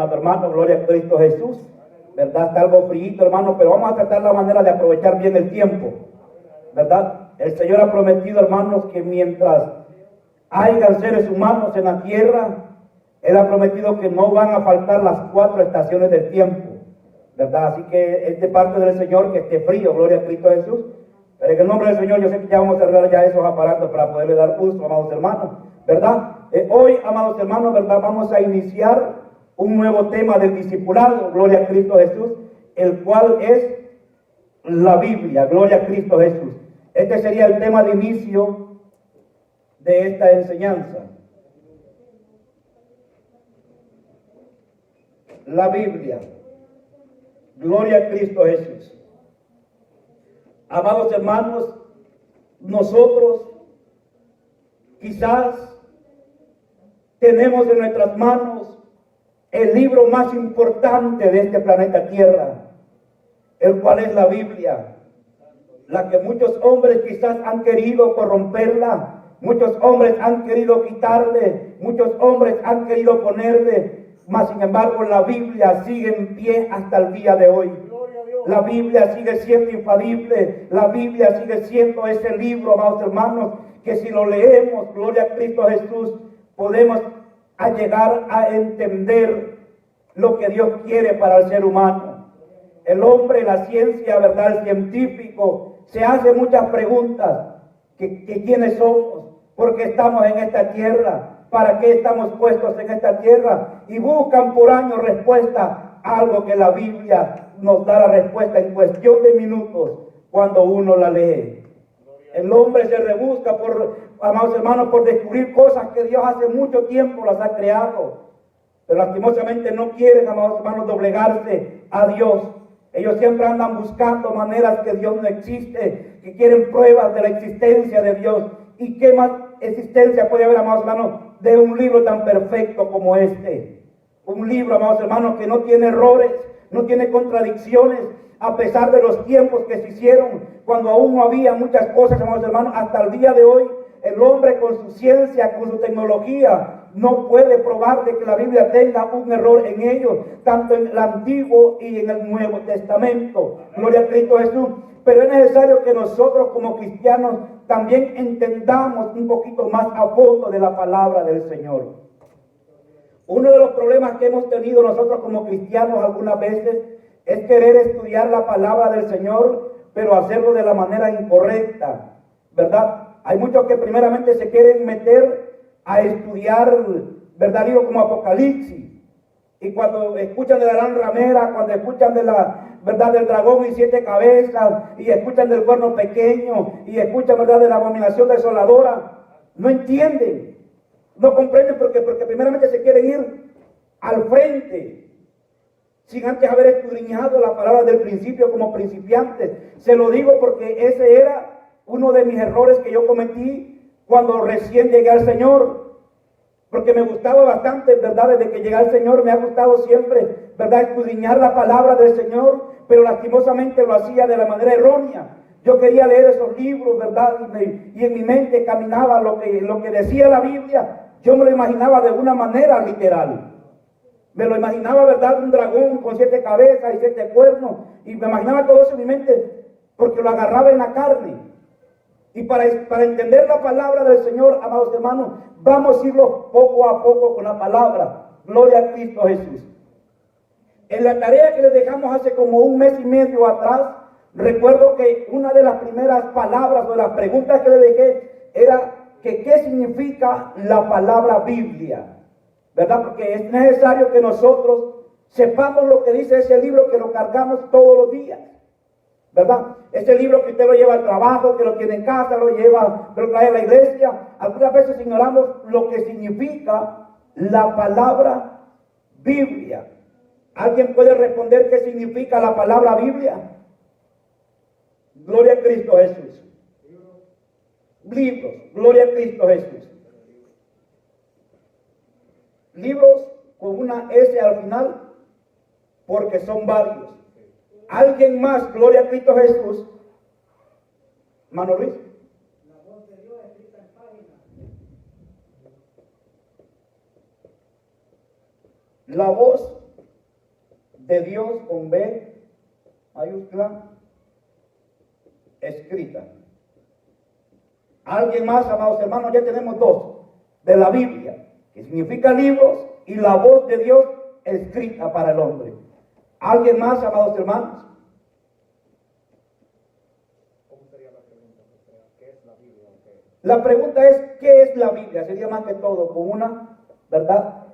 amado hermano, gloria a Cristo Jesús. ¿Verdad? Está algo frío, hermano, pero vamos a tratar la manera de aprovechar bien el tiempo. ¿Verdad? El Señor ha prometido, hermanos, que mientras hayan seres humanos en la tierra, Él ha prometido que no van a faltar las 4 estaciones del tiempo. ¿Verdad? Así que es de parte del Señor que esté frío, gloria a Cristo Jesús. Pero en el nombre del Señor, yo sé que ya vamos a cerrar ya esos aparatos para poderle dar uso, amados hermanos. ¿Verdad? Hoy, amados hermanos, ¿verdad? Vamos a iniciar un nuevo tema del discipulado, gloria a Cristo Jesús, el cual es la Biblia, gloria a Cristo Jesús. Este sería el tema de inicio de esta enseñanza. La Biblia, gloria a Cristo Jesús. Amados hermanos, nosotros quizás tenemos en nuestras manos el libro más importante de este planeta Tierra, el cual es la Biblia, la que muchos hombres quizás han querido corromperla, muchos hombres han querido quitarle, muchos hombres han querido ponerle, mas sin embargo la Biblia sigue en pie hasta el día de hoy. La Biblia sigue siendo infalible, la Biblia sigue siendo ese libro, amados hermanos, que si lo leemos, gloria a Cristo Jesús, podemos llegar a entender lo que Dios quiere para el ser humano. El hombre, la ciencia, ¿verdad? El científico se hace muchas preguntas. ¿Que quiénes somos? ¿Por qué estamos en esta tierra? ¿Para qué estamos puestos en esta tierra? Y buscan por años respuesta a algo que la Biblia nos da la respuesta en cuestión de minutos cuando uno la lee. El hombre se rebusca amados hermanos, por descubrir cosas que Dios hace mucho tiempo las ha creado. Pero lastimosamente no quieren, amados hermanos, doblegarse a Dios. Ellos siempre andan buscando maneras que Dios no existe, que quieren pruebas de la existencia de Dios. ¿Y qué más existencia puede haber, amados hermanos, de un libro tan perfecto como este? Un libro, amados hermanos, que no tiene errores, no tiene contradicciones, a pesar de los tiempos que se hicieron, cuando aún no había muchas cosas, amados hermanos, hasta el día de hoy, el hombre con su ciencia, con su tecnología, no puede probar de que la Biblia tenga un error en ellos, tanto en el Antiguo y en el Nuevo Testamento. Gloria a Cristo Jesús. Pero es necesario que nosotros como cristianos también entendamos un poquito más a fondo de la palabra del Señor. Uno de los problemas que hemos tenido nosotros como cristianos algunas veces es querer estudiar la palabra del Señor, pero hacerlo de la manera incorrecta, ¿verdad? Hay muchos que primeramente se quieren meter a estudiar, ¿verdad? Libros como Apocalipsis. Y cuando escuchan de la gran ramera, cuando escuchan de la, ¿verdad? Del dragón y 7 cabezas, y escuchan del cuerno pequeño, y escuchan, ¿verdad? De la abominación desoladora, no entienden, no comprenden porque primeramente se quieren ir al frente, sin antes haber escudriñado la palabra del principio como principiantes. Se lo digo porque ese era uno de mis errores que yo cometí cuando recién llegué al Señor. Porque me gustaba bastante, ¿verdad? Desde que llegué al Señor me ha gustado siempre, ¿verdad? Escudriñar la palabra del Señor, pero lastimosamente lo hacía de la manera errónea. Yo quería leer esos libros, ¿verdad? Y en mi mente caminaba lo que decía la Biblia. Yo me lo imaginaba de una manera literal. Me lo imaginaba, ¿verdad? Un dragón con 7 cabezas y 7 cuernos. Y me imaginaba todo eso en mi mente porque lo agarraba en la carne. Y para entender la palabra del Señor, amados hermanos, vamos a irlo poco a poco con la palabra. Gloria a Cristo Jesús. En la tarea que les dejamos hace como un mes y medio atrás, recuerdo que una de las primeras palabras o de las preguntas que les dejé era que qué significa la palabra Biblia, ¿verdad? Porque es necesario que nosotros sepamos lo que dice ese libro que lo cargamos todos los días, ¿verdad? Ese libro que usted lo lleva al trabajo, que lo tiene en casa, lo trae a la iglesia. Algunas veces ignoramos lo que significa la palabra Biblia. ¿Alguien puede responder qué significa la palabra Biblia? Gloria a Cristo Jesús. Libros, gloria a Cristo Jesús. Libros con una S al final, porque son varios. Alguien más, gloria a Cristo Jesús. Mano Luis. La voz de Dios escrita en páginas. La voz de Dios con B mayúscula escrita. Alguien más, amados hermanos, ya tenemos dos de la Biblia, que significa libros, y la voz de Dios escrita para el hombre. ¿Alguien más, amados hermanos? ¿Cómo sería la pregunta? O sea, ¿qué es la Biblia? La pregunta es, ¿qué es la Biblia? Sería más que todo con una, ¿verdad?,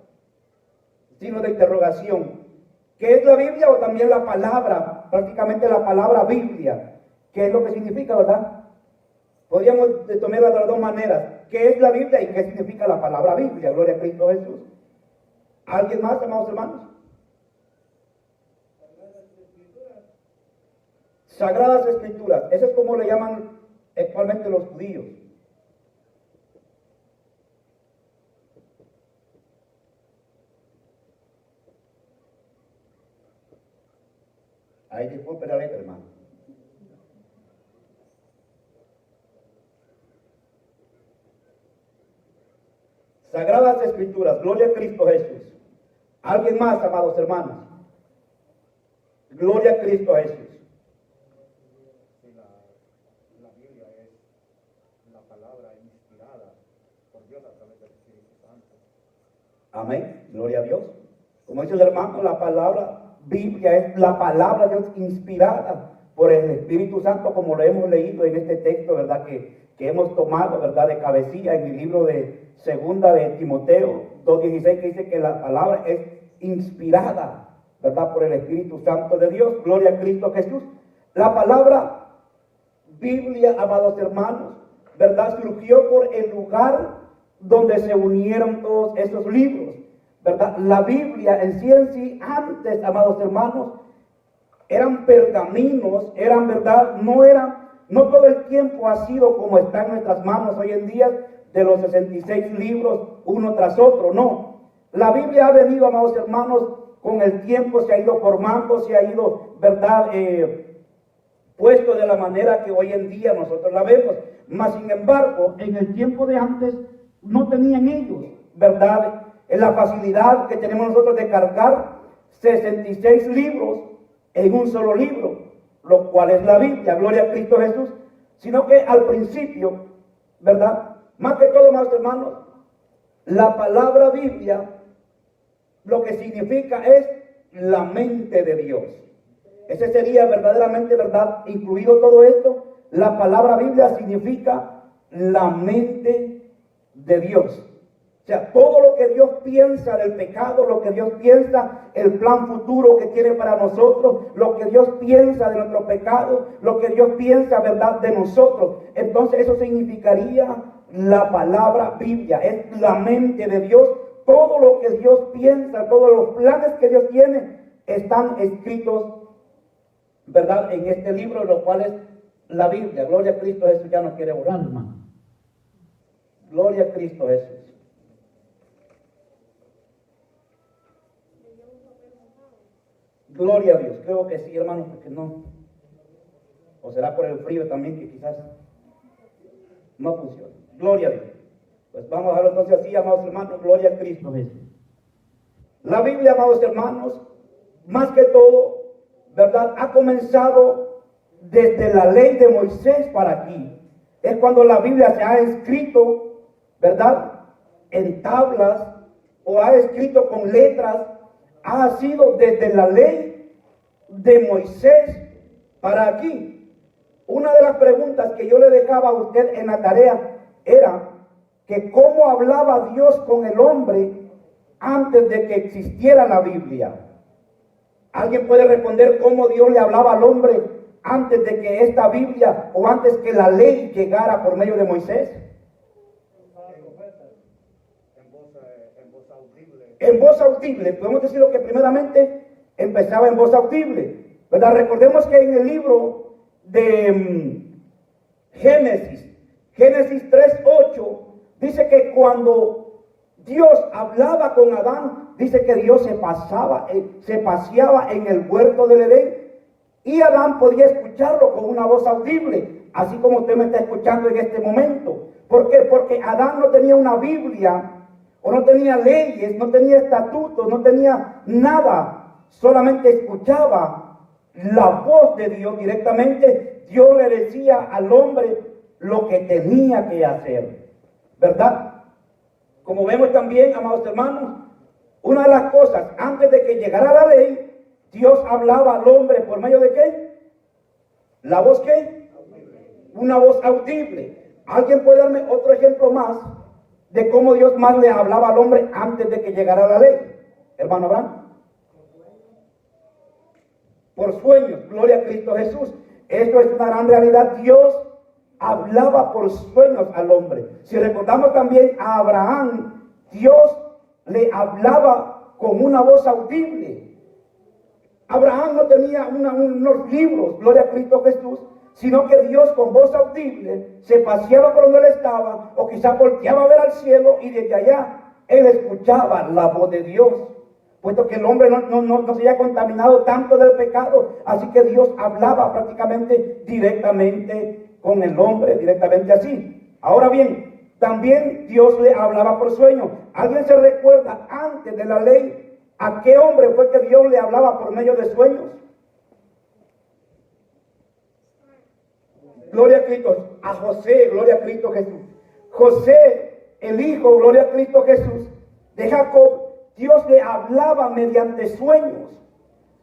signo de interrogación. ¿Qué es la Biblia? O también la palabra, prácticamente la palabra Biblia. ¿Qué es lo que significa, verdad? Podríamos tomarla de las dos maneras. ¿Qué es la Biblia y qué significa la palabra Biblia? Gloria a Cristo Jesús. ¿Alguien más, amados hermanos? Sagradas Escrituras. Eso es como le llaman actualmente los judíos. Ahí disculpe la letra, hermano. Sagradas Escrituras, gloria a Cristo Jesús. ¿Alguien más, amados hermanos? Gloria a Cristo Jesús. Sí, la Biblia es la palabra inspirada por Dios a través del Espíritu Santo. Amén, gloria a Dios. Como dice el hermano, la palabra Biblia es la palabra de Dios inspirada por el Espíritu Santo, como lo hemos leído en este texto, ¿verdad?, que hemos tomado, ¿verdad?, de cabecilla en el libro de Segunda de Timoteo 2:16, que dice que la palabra es inspirada, ¿verdad?, por el Espíritu Santo de Dios. Gloria a Cristo Jesús. La palabra Biblia, amados hermanos, ¿verdad?, surgió por el lugar donde se unieron todos esos libros, ¿verdad? La Biblia en sí, antes, amados hermanos, eran pergaminos, eran, ¿verdad?, no todo el tiempo ha sido como está en nuestras manos hoy en día, de los 66 libros, uno tras otro, no. La Biblia ha venido, amados hermanos, con el tiempo se ha ido formando, se ha ido, ¿verdad?, puesto de la manera que hoy en día nosotros la vemos. Mas, sin embargo, en el tiempo de antes no tenían ellos, ¿verdad?, la facilidad que tenemos nosotros de cargar 66 libros en un solo libro, lo cual es la Biblia, gloria a Cristo Jesús, sino que al principio, ¿verdad?, más que todo, amados hermanos, la palabra Biblia lo que significa es la mente de Dios. Ese sería verdaderamente, ¿verdad?, incluido todo esto. La palabra Biblia significa la mente de Dios. O sea, todo lo que Dios piensa del pecado, lo que Dios piensa, el plan futuro que tiene para nosotros, lo que Dios piensa de nuestros pecados, lo que Dios piensa, ¿verdad?, de nosotros. Entonces eso significaría la palabra Biblia, es la mente de Dios. Todo lo que Dios piensa, todos los planes que Dios tiene, están escritos, ¿verdad?, en este libro, lo cual es la Biblia. Gloria a Cristo Jesús. Ya no quiere orar, hermano. Gloria a Cristo Jesús. Gloria a Dios. Creo que sí, hermano, porque no. O será por el frío también que quizás no funciona. Gloria a Dios. Pues vamos a dejarlo entonces así, amados hermanos. Gloria a Cristo Jesús. La Biblia, amados hermanos, más que todo, ¿verdad?, ha comenzado desde la ley de Moisés para aquí. Es cuando la Biblia se ha escrito, ¿verdad?, en tablas o ha escrito con letras. Ha sido desde la ley de Moisés para aquí. Una de las preguntas que yo le dejaba a usted en la tarea era que cómo hablaba Dios con el hombre antes de que existiera la Biblia. ¿Alguien puede responder cómo Dios le hablaba al hombre antes de que esta Biblia o antes que la ley llegara por medio de Moisés? En voz audible. Podemos decir lo que primeramente empezaba en voz audible, ¿verdad? Recordemos que en el libro de Génesis 3:8, dice que cuando Dios hablaba con Adán, dice que Dios se paseaba en el huerto del Edén, y Adán podía escucharlo con una voz audible, así como usted me está escuchando en este momento. ¿Por qué? Porque Adán no tenía una Biblia, o no tenía leyes, no tenía estatutos, no tenía nada. solamente escuchaba la voz de Dios directamente, Dios le decía al hombre lo que tenía que hacer, ¿verdad? Como vemos también, amados hermanos, una de las cosas, antes de que llegara la ley, Dios hablaba al hombre por medio de ¿qué? ¿La voz qué? Una voz audible. ¿Alguien puede darme otro ejemplo más de cómo Dios más le hablaba al hombre antes de que llegara la ley? Hermano Abraham. Por sueños, gloria a Cristo Jesús. Esto es una gran realidad. Dios hablaba por sueños al hombre. Si recordamos también a Abraham, Dios le hablaba con una voz audible. Abraham no tenía unos libros, gloria a Cristo Jesús, sino que Dios con voz audible se paseaba por donde él estaba, o quizás volteaba a ver al cielo y desde allá él escuchaba la voz de Dios, puesto que el hombre no se había contaminado tanto del pecado, así que Dios hablaba prácticamente directamente con el hombre, directamente así. Ahora bien, también Dios le hablaba por sueño. ¿Alguien se recuerda antes de la ley a qué hombre fue que Dios le hablaba por medio de sueños? Gloria a Cristo, a José, gloria a Cristo Jesús. José, el hijo, gloria a Cristo Jesús, de Jacob, Dios le hablaba mediante sueños.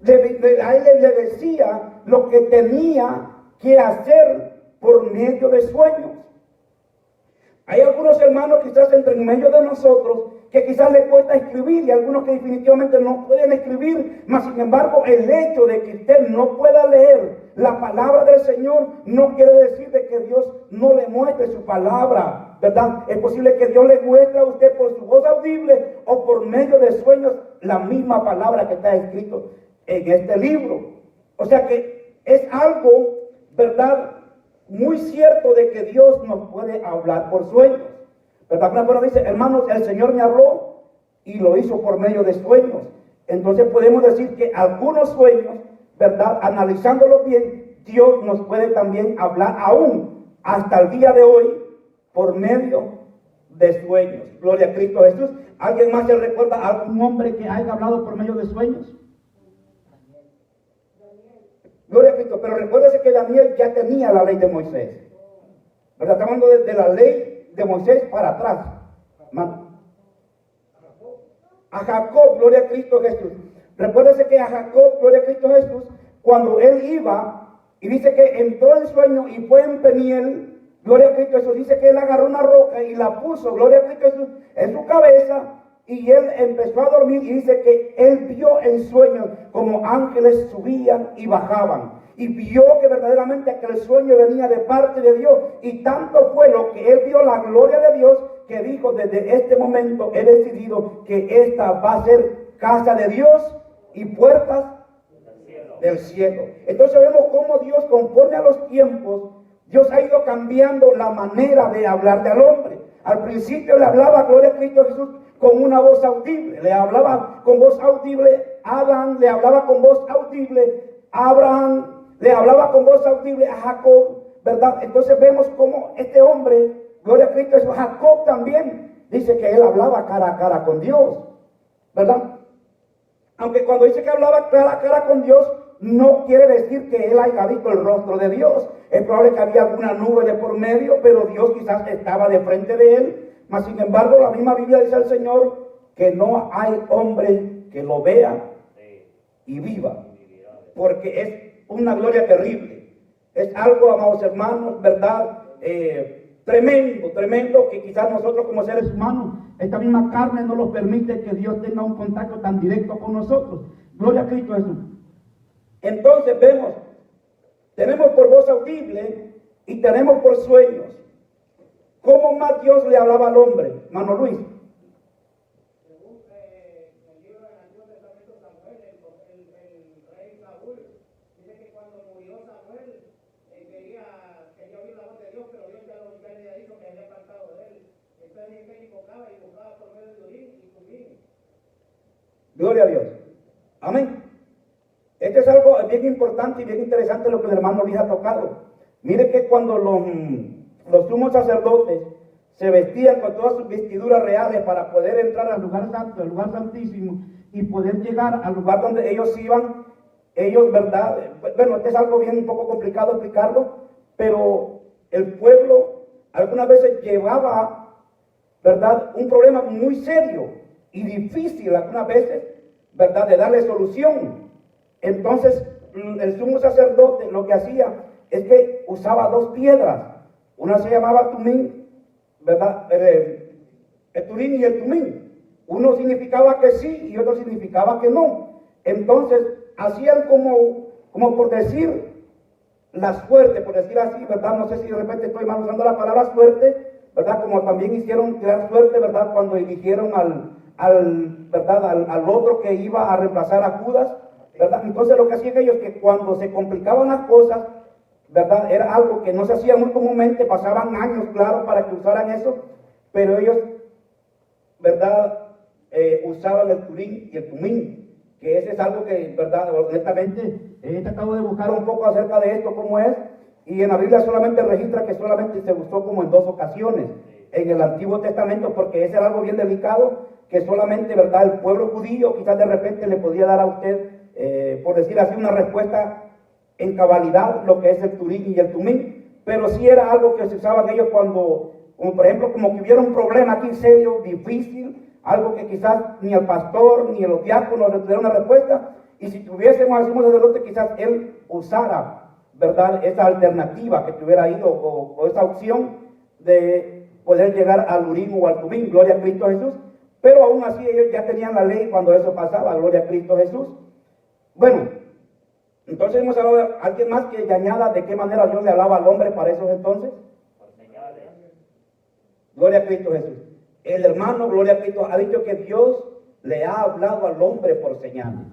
A él le decía lo que tenía que hacer por medio de sueños. Hay algunos hermanos quizás entre en medio de nosotros que quizás les cuesta escribir y algunos que definitivamente no pueden escribir, mas sin embargo el hecho de que usted no pueda leer la palabra del Señor no quiere decir de que Dios no le muestre su palabra, ¿verdad? Es posible que Dios le muestre a usted por su voz audible o por medio de sueños la misma palabra que está escrito en este libro. O sea que es algo, ¿verdad?, muy cierto de que Dios nos puede hablar por sueños, ¿verdad? Pero dice, hermanos, el Señor me habló y lo hizo por medio de sueños. Entonces podemos decir que algunos sueños, ¿verdad?, analizándolos bien, Dios nos puede también hablar aún hasta el día de hoy por medio de sueños. Gloria a Cristo Jesús. ¿Alguien más se recuerda a algún hombre que haya hablado por medio de sueños? Gloria a Cristo, pero recuérdese que Daniel ya tenía la ley de Moisés, ¿verdad? Estamos hablando de la ley de Moisés para atrás. A Jacob, gloria a Cristo Jesús. Recuérdese que a Jacob, gloria a Cristo Jesús, cuando él iba y dice que entró en sueño y fue en Peniel, gloria a Cristo Jesús, dice que él agarró una roca y la puso, gloria a Cristo Jesús, en su cabeza. Y él empezó a dormir y dice que él vio en sueños como ángeles subían y bajaban. Y vio que verdaderamente aquel sueño venía de parte de Dios. Y tanto fue lo que él vio la gloria de Dios que dijo, desde este momento he decidido que esta va a ser casa de Dios y puertas del cielo. Entonces vemos cómo Dios, conforme a los tiempos, Dios ha ido cambiando la manera de hablarle al hombre. Al principio le hablaba, gloria a Cristo Jesús, con una voz audible. Le hablaba con voz audible a Adán, le hablaba con voz audible a Abraham, le hablaba con voz audible a Jacob, ¿verdad? Entonces vemos cómo este hombre, gloria a Cristo Jesús, Jacob también, dice que él hablaba cara a cara con Dios, ¿verdad? Aunque cuando dice que hablaba cara a cara con Dios, no quiere decir que él haya visto el rostro de Dios. Es probable que había alguna nube de por medio, pero Dios quizás estaba de frente de él. Mas sin embargo, la misma Biblia dice al Señor que no hay hombre que lo vea y viva, porque es una gloria terrible. Es algo, amados hermanos, ¿verdad? Tremendo, que quizás nosotros como seres humanos, esta misma carne no nos permite que Dios tenga un contacto tan directo con nosotros. Gloria a Cristo Jesús. Entonces vemos, tenemos por voz audible y tenemos por sueños. ¿Cómo más Dios le hablaba al hombre? Mano Luis. Según el libro del Antiguo Testamento, Samuel, el rey Saúl, dice que cuando murió Samuel, quería oír la voz de Dios, pero Dios ya le había dicho que había apartado de él. Entonces él invocaba por medio de Urim y Tumim. Gloria a Dios. Amén. Este es algo bien importante y bien interesante lo que el hermano Luis ha tocado. Mire que cuando los sumos sacerdotes se vestían con todas sus vestiduras reales para poder entrar al lugar santo, al lugar santísimo, y poder llegar al lugar donde ellos iban. Ellos, ¿verdad? Bueno, este es algo bien un poco complicado explicarlo, pero el pueblo algunas veces llevaba, ¿verdad?, un problema muy serio y difícil algunas veces, ¿verdad?, de darle solución. Entonces, el sumo sacerdote lo que hacía es que usaba dos piedras. Una se llamaba tumín, ¿verdad? El turín y el tumín. Uno significaba que sí y otro significaba que no. Entonces, hacían como por decir la suerte, por decir así, ¿verdad? No sé si de repente estoy mal usando la palabra suerte, ¿verdad? Como también hicieron tirar suerte, ¿verdad? Cuando eligieron al otro que iba a reemplazar a Judas, ¿verdad? Entonces lo que hacían ellos es que cuando se complicaban las cosas, ¿verdad? Era algo que no se hacía muy comúnmente, pasaban años, claro, para que usaran eso, pero ellos, ¿verdad? Usaban el turín y el tumín, que ese es algo que, ¿verdad? Honestamente, he tratado de buscar un poco acerca de esto, cómo es, y en la Biblia solamente registra que solamente se usó como en 2 ocasiones, en el Antiguo Testamento, porque ese era algo bien delicado, que solamente, ¿verdad?, el pueblo judío quizás de repente le podía dar a usted, por decir así, una respuesta en cabalidad, lo que es el turín y el tumín, pero sí era algo que se usaban ellos cuando, como por ejemplo, como que hubiera un problema aquí serio, difícil, algo que quizás ni el pastor ni los diáconos le dieron una respuesta, y si tuviésemos al sumo sacerdote, quizás él usara, ¿verdad?, esa alternativa que tuviera ahí, o esa opción de poder llegar al urín o al tumín, gloria a Cristo Jesús. Pero aún así ellos ya tenían la ley cuando eso pasaba, gloria a Cristo Jesús. Bueno, entonces hemos hablado de alguien más que añada de qué manera Dios le hablaba al hombre para esos entonces. Gloria a Cristo Jesús. El hermano, gloria a Cristo, ha dicho que Dios le ha hablado al hombre por señales.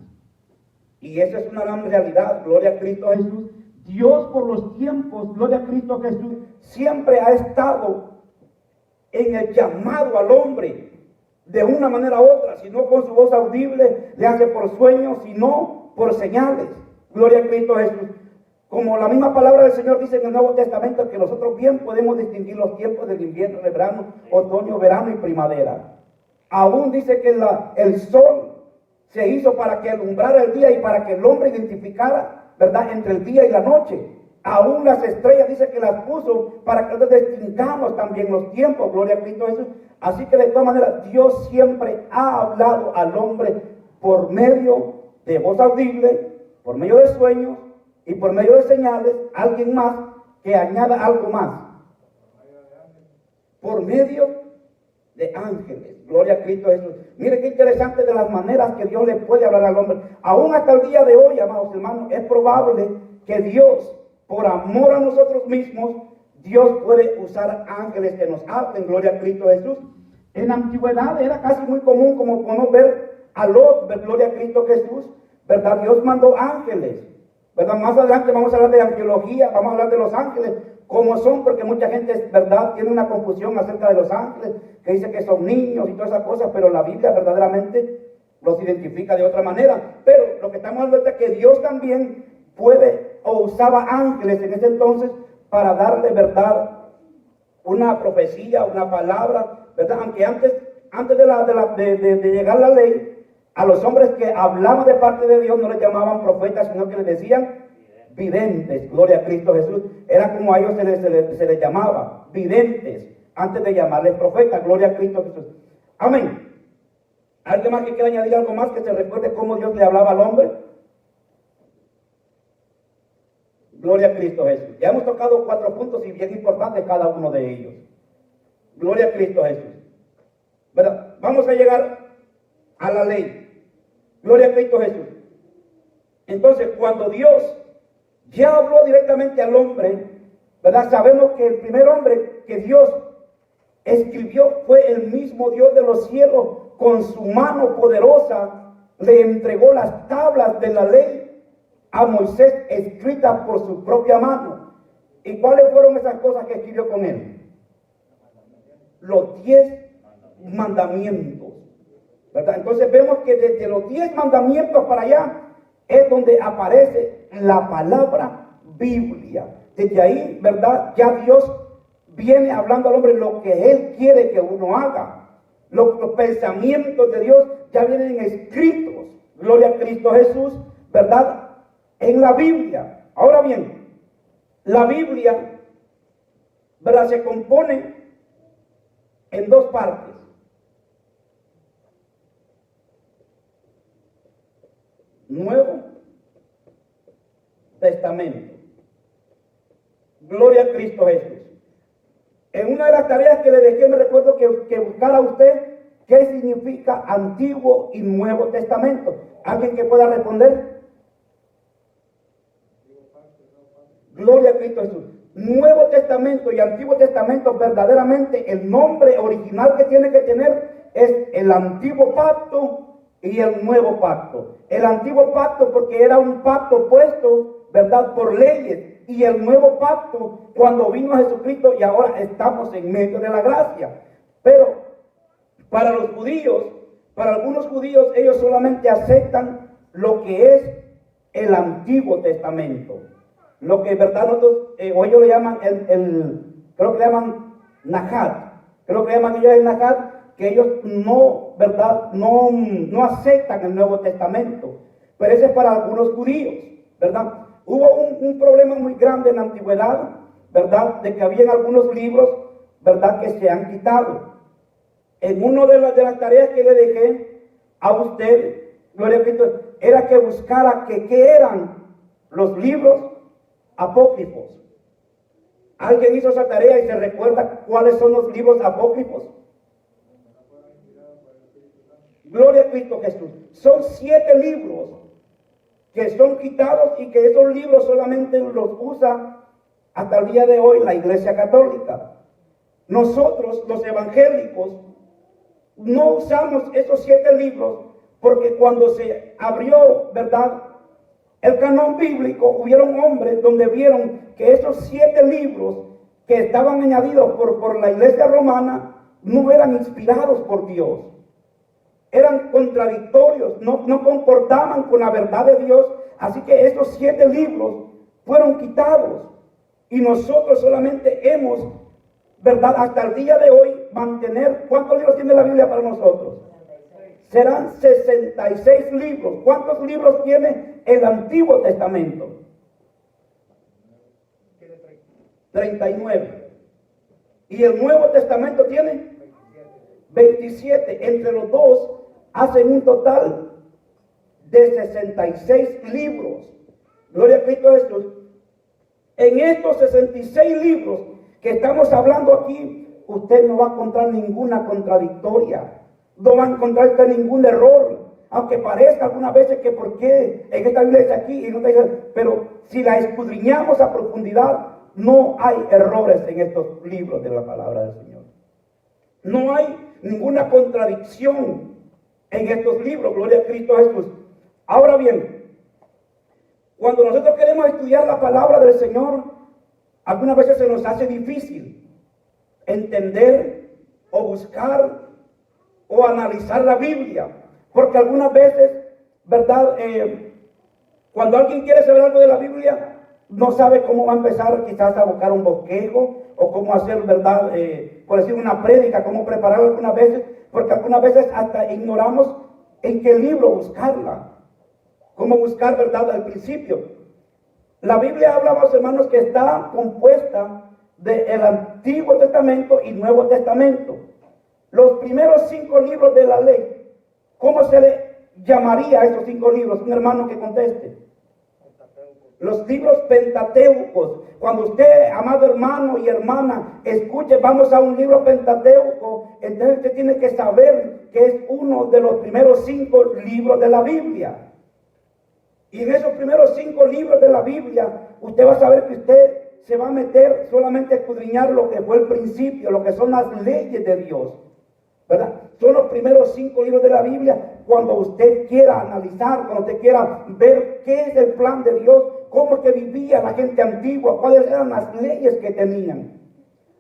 Y esa es una gran realidad, gloria a Cristo Jesús. Dios por los tiempos, gloria a Cristo Jesús, siempre ha estado en el llamado al hombre, de una manera u otra, si no con su voz audible, le hace por sueños, si no por señales, gloria a Cristo Jesús. Como la misma palabra del Señor dice en el Nuevo Testamento, que nosotros bien podemos distinguir los tiempos del invierno, del verano, otoño, verano y primavera. Aún dice que el sol se hizo para que alumbrara el día y para que el hombre identificara, ¿verdad?, entre el día y la noche. Aún las estrellas dice que las puso para que nosotros distingamos también los tiempos, gloria a Cristo Jesús. Así que de todas maneras Dios siempre ha hablado al hombre por medio de voz audible, por medio de sueños y por medio de señales. Alguien más que añada algo más, por medio de ángeles, gloria a Cristo Jesús. Mire qué interesante de las maneras que Dios le puede hablar al hombre. Aún hasta el día de hoy, amados hermanos, es probable que Dios, por amor a nosotros mismos, Dios puede usar ángeles que nos hablen, gloria a Cristo Jesús. En la antigüedad era casi muy común, como podemos ver a Lot, gloria a Cristo Jesús, ¿verdad? Dios mandó ángeles, ¿verdad? Más adelante vamos a hablar de arqueología, vamos a hablar de los ángeles, cómo son, porque mucha gente, ¿verdad?, tiene una confusión acerca de los ángeles, que dice que son niños y todas esas cosas, pero la Biblia verdaderamente los identifica de otra manera. Pero lo que estamos hablando es que Dios también puede o usaba ángeles en ese entonces para darle, ¿verdad?, una profecía, una palabra, ¿verdad? Aunque antes de llegar la ley, a los hombres que hablaban de parte de Dios no les llamaban profetas, sino que les decían videntes, gloria a Cristo Jesús. Era como a ellos se les llamaba, videntes, antes de llamarles profetas, gloria a Cristo Jesús. Amén. ¿Alguien más que quiera añadir algo más, que se recuerde cómo Dios le hablaba al hombre? Gloria a Cristo Jesús. Ya hemos tocado 4 puntos y bien importantes cada uno de ellos. Gloria a Cristo Jesús. ¿Verdad? Vamos a llegar a la ley. Gloria a Cristo Jesús. Entonces, cuando Dios ya habló directamente al hombre, ¿verdad? Sabemos que el primer hombre que Dios escribió fue el mismo Dios de los cielos. Con su mano poderosa le entregó las tablas de la ley a Moisés, escritas por su propia mano. ¿Y cuáles fueron esas cosas que escribió con él? Los 10 mandamientos, ¿verdad? Entonces vemos que desde los 10 mandamientos para allá es donde aparece la palabra Biblia. Desde ahí, ¿verdad? Ya Dios, viene hablando al hombre lo que Él quiere que uno haga. Los pensamientos de Dios ya vienen escritos. Gloria a Cristo Jesús, ¿verdad? En la Biblia. Ahora bien, la Biblia, ¿verdad?, se compone en dos partes. Nuevo Testamento. Gloria a Cristo Jesús. En una de las tareas que le dejé, me recuerdo que buscara usted qué significa Antiguo y Nuevo Testamento. ¿Alguien que pueda responder? Gloria a Cristo Jesús. Nuevo Testamento y Antiguo Testamento, verdaderamente el nombre original que tiene que tener es el Antiguo Pacto y el Nuevo Pacto. El Antiguo Pacto porque era un pacto puesto, ¿verdad?, por leyes. Y el Nuevo Pacto cuando vino Jesucristo, y ahora estamos en medio de la gracia. Pero para los judíos, para algunos judíos, ellos solamente aceptan lo que es el Antiguo Testamento. Lo que, ¿verdad?, nosotros, o ellos le llaman creo que le llaman Nahat. Creo que le llaman ellos el Nahat, que ellos no, ¿verdad?, no aceptan el Nuevo Testamento. Pero ese es para algunos judíos, ¿verdad? Hubo un problema muy grande en la antigüedad, ¿verdad?, de que había algunos libros, ¿verdad?, que se han quitado. En una de las tareas que le dejé a usted, gloria a Cristo, era que buscara qué eran los libros apócrifos. ¿Alguien hizo esa tarea y se recuerda cuáles son los libros apócrifos? Gloria a Cristo Jesús. Son 7 libros que son quitados y que esos libros solamente los usa hasta el día de hoy la Iglesia Católica. Nosotros, los evangélicos, no usamos esos 7 libros porque cuando se abrió, ¿verdad?, el canon bíblico, hubieron hombres donde vieron que esos 7 libros que estaban añadidos por la Iglesia romana no eran inspirados por Dios. Eran contradictorios, no concordaban con la verdad de Dios. Así que esos 7 libros fueron quitados. Y nosotros solamente hemos, ¿verdad?, hasta el día de hoy mantener. ¿Cuántos libros tiene la Biblia para nosotros? Serán 66 libros. ¿Cuántos libros tiene el Antiguo Testamento? 39. ¿Y el Nuevo Testamento tiene? 27. Entre los dos hacen un total de 66 libros. Gloria a Cristo Jesús. En estos 66 libros que estamos hablando aquí, usted no va a encontrar ninguna contradictoria. No va a encontrar usted ningún error. Aunque parezca algunas veces que por qué en esta Biblia dice aquí y no dice, pero si la escudriñamos a profundidad, no hay errores en estos libros de la palabra del Señor. No hay ninguna contradicción en estos libros, gloria a Cristo Jesús. Ahora bien, cuando nosotros queremos estudiar la palabra del Señor, algunas veces se nos hace difícil entender o buscar o analizar la Biblia, porque algunas veces, ¿verdad?, cuando alguien quiere saber algo de la Biblia, no sabe cómo va a empezar quizás a buscar un bosquejo o cómo hacer, ¿verdad?, por decir una prédica, cómo prepararla algunas veces, porque algunas veces hasta ignoramos en qué libro buscarla, cómo buscar, ¿verdad?, al principio. La Biblia habla, hermanos, que está compuesta del Antiguo Testamento y Nuevo Testamento. Los primeros 5 libros de la ley, ¿cómo se le llamaría a esos 5 libros? Un hermano que conteste. Los libros pentateucos. Cuando usted, amado hermano y hermana, escuche, vamos a un libro pentateuco, entonces usted tiene que saber que es uno de los primeros 5 libros de la Biblia. Y en esos primeros 5 libros de la Biblia, usted va a saber que usted se va a meter solamente a escudriñar lo que fue el principio, lo que son las leyes de Dios, ¿verdad? Son los primeros 5 libros de la Biblia. Cuando usted quiera analizar, cuando usted quiera ver qué es el plan de Dios, cómo es que vivía la gente antigua, cuáles eran las leyes que tenían.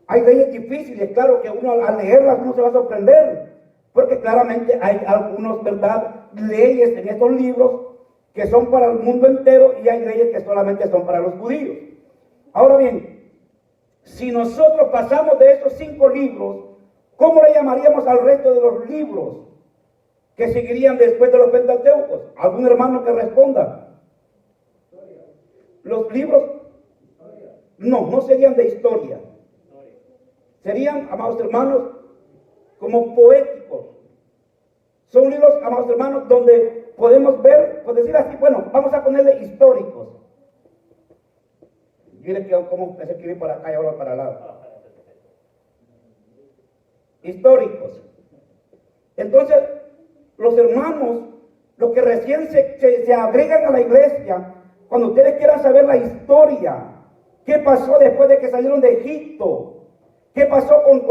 Hay leyes difíciles, claro que uno al leerlas uno se va a sorprender, porque claramente hay algunos, ¿verdad?, leyes en estos libros que son para el mundo entero y hay leyes que solamente son para los judíos. Ahora bien, Si nosotros pasamos de esos 5 libros, ¿cómo le llamaríamos al resto de los libros que seguirían después de los Pentateucos? ¿Algún hermano que responda? Los libros, no serían de historia. Serían, amados hermanos, como poéticos. Son libros, amados hermanos, donde podemos ver, por decir así, bueno, vamos a ponerle históricos. Miren cómo se escribe para acá y ahora para el lado. Históricos. Entonces, los hermanos, los que recién se agregan a la iglesia, cuando ustedes quieran saber la historia, qué pasó después de que salieron de Egipto, qué pasó con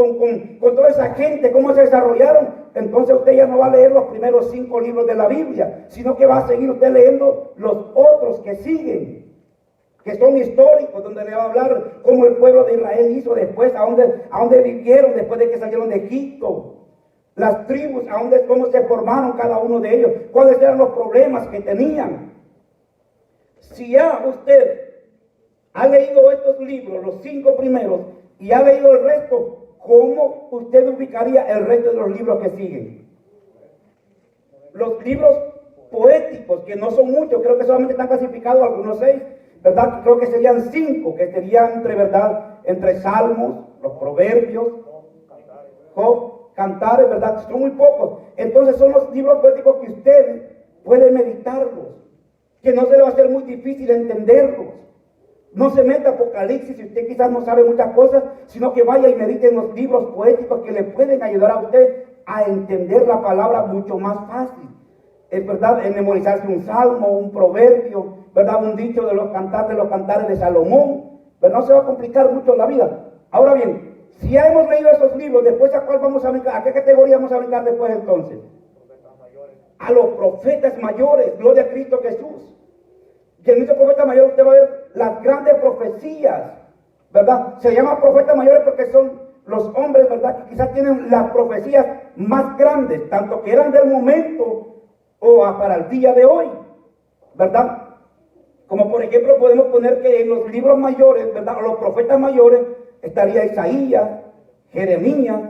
toda esa gente, cómo se desarrollaron, entonces usted ya no va a leer los primeros 5 libros de la Biblia, sino que va a seguir usted leyendo los otros que siguen, que son históricos, donde le va a hablar cómo el pueblo de Israel hizo después, a dónde vivieron después de que salieron de Egipto, las tribus, cómo se formaron cada uno de ellos, cuáles eran los problemas que tenían. Si ya usted ha leído estos libros, los 5 primeros, y ha leído el resto, ¿cómo usted ubicaría el resto de los libros que siguen? Los libros poéticos, que no son muchos, creo que solamente están clasificados algunos 6, ¿verdad? Creo que serían 5, que serían entre Salmos, los Proverbios, Job, Cantares, ¿verdad? Son muy pocos. Entonces son los libros poéticos que usted puede meditarlos, que no se le va a hacer muy difícil entenderlos. No se meta a Apocalipsis si usted quizás no sabe muchas cosas, sino que vaya y medite en los libros poéticos que le pueden ayudar a usted a entender la palabra mucho más fácil. Es verdad, en memorizarse un salmo, un proverbio, verdad, un dicho de los cantares de Salomón, pero no se va a complicar mucho la vida. Ahora bien, si ya hemos leído esos libros, después ¿a cuál vamos a brincar? ¿A qué categoría vamos a brincar después entonces? A los profetas mayores, gloria a Cristo Jesús. Y en estos profetas mayores usted va a ver las grandes profecías, ¿verdad? Se llaman profetas mayores porque son los hombres, ¿verdad?, que quizás tienen las profecías más grandes, tanto que eran del momento o para el día de hoy, ¿verdad? Como por ejemplo podemos poner que en los libros mayores, ¿verdad?, los profetas mayores, estaría Isaías, Jeremías,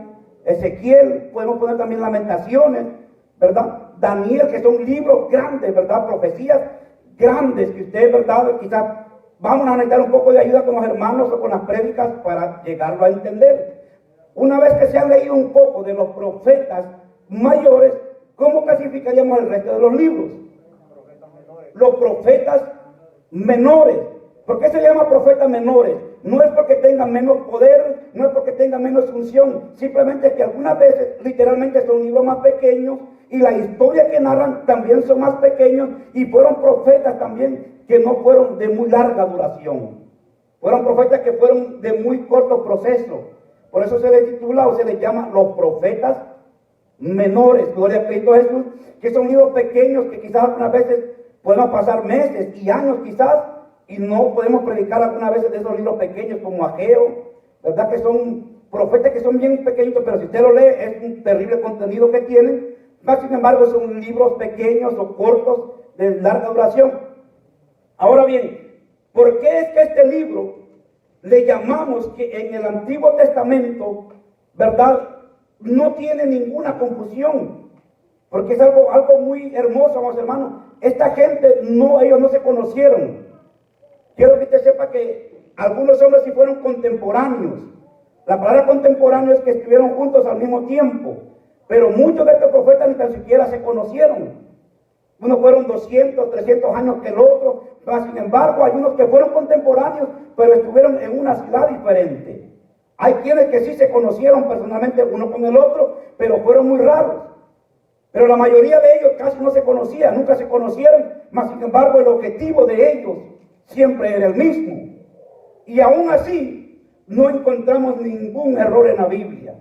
Ezequiel, podemos poner también Lamentaciones, ¿verdad? Daniel, que son libros grandes, ¿verdad? Profecías grandes que usted, ¿verdad? Quizás vamos a necesitar un poco de ayuda con los hermanos o con las prédicas para llegarlo a entender. Una vez que se han leído un poco de los profetas mayores, ¿cómo clasificaríamos el resto de los libros? Los profetas menores. ¿Por qué se llama profetas menores? No es porque tengan menos poder, no es porque tengan menos función, simplemente es que algunas veces literalmente son libros más pequeños y la historia que narran también son más pequeños y fueron profetas también que no fueron de muy larga duración. Fueron profetas que fueron de muy corto proceso. Por eso se les titula o se les llama los profetas menores, gloria a Cristo Jesús, que son libros pequeños que quizás algunas veces podemos pasar meses y años quizás y no podemos predicar algunas veces de esos libros pequeños como Ageo, ¿verdad? Que son profetas que son bien pequeñitos, pero si usted lo lee es un terrible contenido que tienen. Más sin embargo son libros pequeños o cortos de larga duración. Ahora bien, ¿por qué es que este libro le llamamos que en el Antiguo Testamento, ¿verdad?, no tiene ninguna confusión? Porque es algo muy hermoso, amados hermanos. Esta gente, ellos no se conocieron. Quiero que usted sepa que algunos hombres sí fueron contemporáneos. La palabra contemporáneo es que estuvieron juntos al mismo tiempo. Pero muchos de estos profetas ni tan siquiera se conocieron. Unos fueron 200, 300 años que el otro. Pero sin embargo, hay unos que fueron contemporáneos, pero estuvieron en una ciudad diferente. Hay quienes que sí se conocieron personalmente uno con el otro, pero fueron muy raros. Pero la mayoría de ellos casi no se conocían, nunca se conocieron. Mas sin embargo, el objetivo de ellos siempre era el mismo. Y aún así, no encontramos ningún error en la Biblia.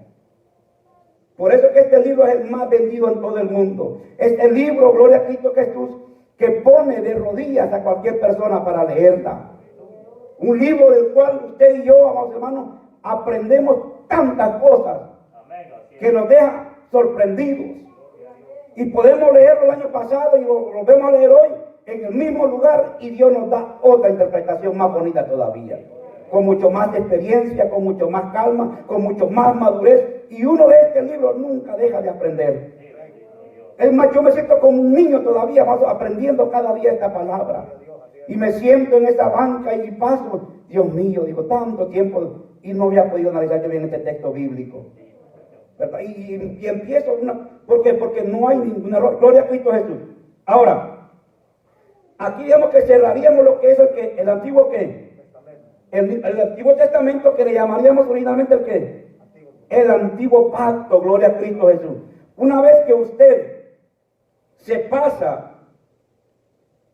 Por eso que este libro es el más vendido en todo el mundo. Es el libro, gloria a Cristo Jesús, que pone de rodillas a cualquier persona para leerla. Un libro del cual usted y yo, amados hermanos, aprendemos tantas cosas que nos deja sorprendidos. Y podemos leerlo el año pasado y lo volvemos a leer hoy en el mismo lugar y Dios nos da otra interpretación más bonita todavía. con mucho más experiencia, con mucho más calma, con mucho más madurez. Y uno de este libro nunca deja de aprender. Es más, yo me siento como un niño todavía, más aprendiendo cada día esta palabra. Y me siento en esa banca y paso, Dios mío, digo, tanto tiempo y no había podido analizar yo bien este texto bíblico, ¿verdad? Y empiezo ¿por qué? Porque no hay ningún error. Gloria a Cristo Jesús. Ahora, aquí digamos que cerraríamos lo que es el antiguo ¿qué? El Antiguo Testamento, que le llamaríamos originalmente el ¿qué? El antiguo pacto. Gloria a Cristo Jesús. Una vez que usted se pasa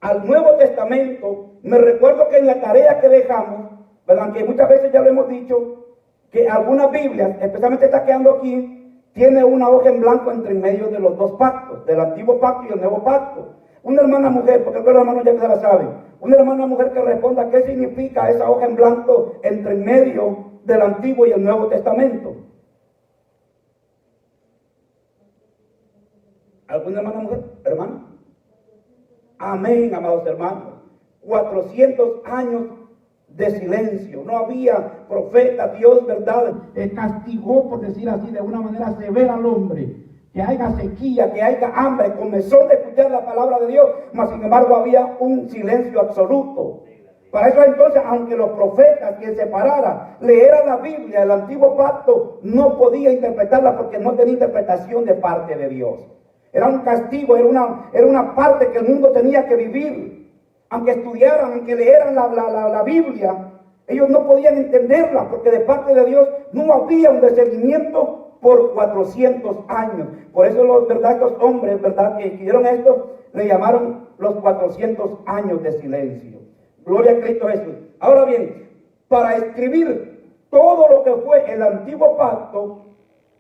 al Nuevo Testamento, me recuerdo que en la tarea que dejamos, ¿verdad? Que muchas veces ya lo hemos dicho, que algunas Biblias, especialmente esta que ando aquí, tiene una hoja en blanco entre medio de los dos pactos, del antiguo pacto y el nuevo pacto. Una hermana mujer, porque los hermanos ya se la saben, una hermana mujer que responda qué significa esa hoja en blanco entre medio del Antiguo y el Nuevo Testamento. ¿Alguna hermana mujer? ¿Hermana? Amén, amados hermanos. 400 años de silencio. No había profeta. Dios, ¿verdad? Castigó, por decir así, de una manera severa al hombre. Que haya sequía, que haya hambre. Comenzó a escuchar la palabra de Dios, mas sin embargo había un silencio absoluto. Para eso entonces, aunque los profetas, quien se parara, leera la Biblia, el antiguo pacto, no podía interpretarla porque no tenía interpretación de parte de Dios. Era un castigo, era una parte que el mundo tenía que vivir. Aunque estudiaran, aunque leyeran la Biblia, ellos no podían entenderla porque de parte de Dios no había un discernimiento por 400 años. Por eso estos hombres, ¿verdad?, que hicieron esto, le llamaron los 400 años de silencio. Gloria a Cristo Jesús. Ahora bien, para escribir todo lo que fue el antiguo pacto,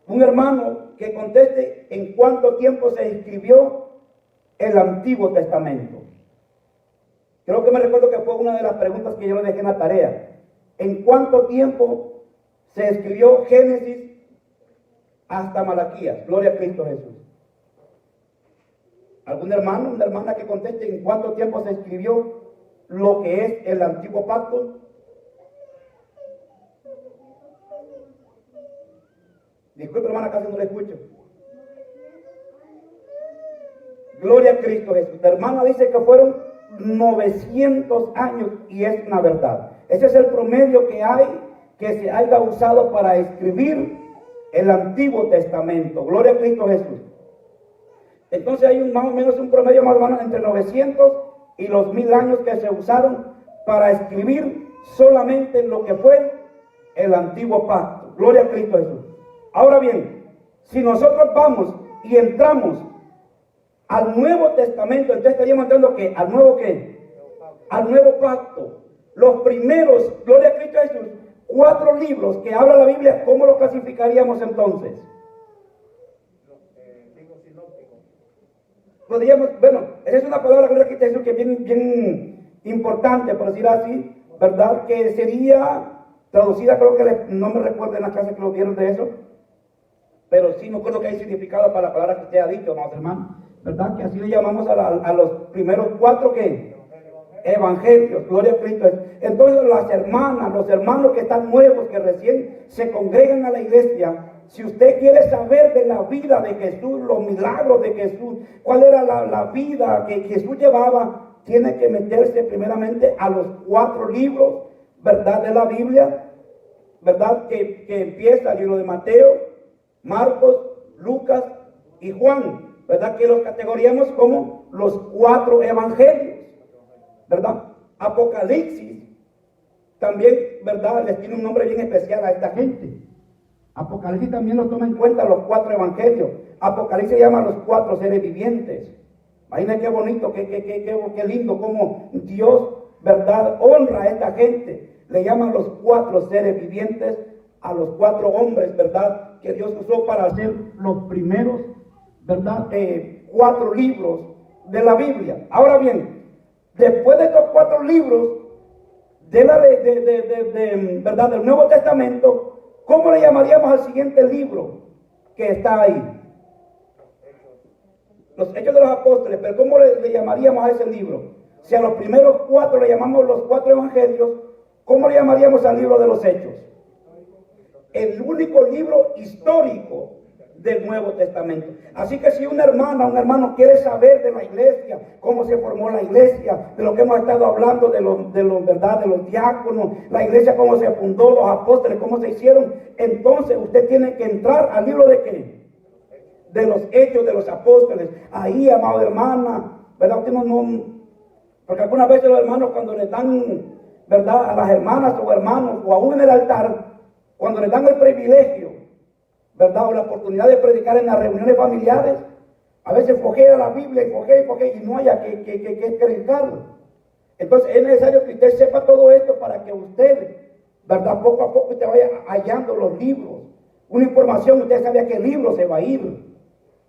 un hermano que conteste en cuánto tiempo se escribió el Antiguo Testamento. Creo que me recuerdo que fue una de las preguntas que yo le dejé en la tarea. ¿En cuánto tiempo se escribió Génesis hasta Malaquías? Gloria a Cristo Jesús. ¿Algún hermano, una hermana que conteste en cuánto tiempo se escribió lo que es el Antiguo Pacto? Disculpe, hermana, casi no le escucho. Gloria a Cristo Jesús. La hermana dice que fueron 900 años y es una verdad. Ese es el promedio que se haya usado para escribir el Antiguo Testamento. Gloria a Cristo Jesús. Entonces hay más o menos un promedio más o menos entre 900 y los 1000 años que se usaron para escribir solamente lo que fue el Antiguo Pacto. Gloria a Cristo Jesús. Ahora bien, si nosotros vamos y entramos al Nuevo Testamento, entonces estaríamos entrando ¿qué? ¿Al nuevo qué? Al Nuevo Pacto. Los primeros, gloria a Cristo Jesús, 4 libros que habla la Biblia, ¿cómo los clasificaríamos entonces? Podríamos, bueno, esa es una palabra, gloria a Cristo Jesús, que es bien importante, por decir así, ¿verdad? Que sería traducida, creo que no me recuerdo en la clase que lo dieron de eso, pero sí me acuerdo que hay significado para la palabra que usted ha dicho, amados hermanos, ¿verdad? Que así le llamamos a los primeros 4 ¿qué? Evangelios, gloria a Cristo. Entonces las hermanas, los hermanos que están nuevos, que recién se congregan a la iglesia, si usted quiere saber de la vida de Jesús, los milagros de Jesús, cuál era la vida que Jesús llevaba, tiene que meterse primeramente a los 4 libros, ¿verdad?, de la Biblia, ¿verdad?, que empieza el libro de Mateo, Marcos, Lucas y Juan, ¿verdad?, que los categorizamos como los 4 evangelios, ¿verdad? Apocalipsis también, ¿verdad?, les tiene un nombre bien especial a esta gente. Apocalipsis también lo toma en cuenta los 4 evangelios. Apocalipsis llama a los 4 seres vivientes. Imagínense qué bonito, qué lindo, cómo Dios, ¿verdad?, honra a esta gente. Le llaman los 4 seres vivientes a los 4 hombres, ¿verdad?, que Dios usó para hacer los primeros, ¿verdad?, 4 libros de la Biblia. Ahora bien, después de estos 4 libros ¿verdad?, del Nuevo Testamento, ¿cómo le llamaríamos al siguiente libro que está ahí? Los Hechos de los Apóstoles. Pero ¿cómo le llamaríamos a ese libro? Si a los primeros 4 le llamamos los 4 evangelios, ¿Cómo le llamaríamos al libro de los Hechos? El único libro histórico del Nuevo Testamento. Así que si una hermana, un hermano quiere saber de la iglesia, cómo se formó la iglesia, de lo que hemos estado hablando, de los ¿verdad? De los diáconos, la iglesia, cómo se fundó, los apóstoles, cómo se hicieron, entonces usted tiene que entrar al libro de ¿qué? De los Hechos de los Apóstoles. Ahí, amado hermana, ¿verdad? Usted porque algunas veces los hermanos cuando les dan, ¿verdad? A las hermanas o hermanos, o aún en el altar, cuando les dan el privilegio, ¿verdad? O la oportunidad de predicar en las reuniones familiares, a veces flojea la Biblia y flojea y no haya que predicarlo. Entonces es necesario que usted sepa todo esto para que usted, ¿verdad? Poco a poco usted vaya hallando los libros. Una información, usted sabe a qué libro se va a ir,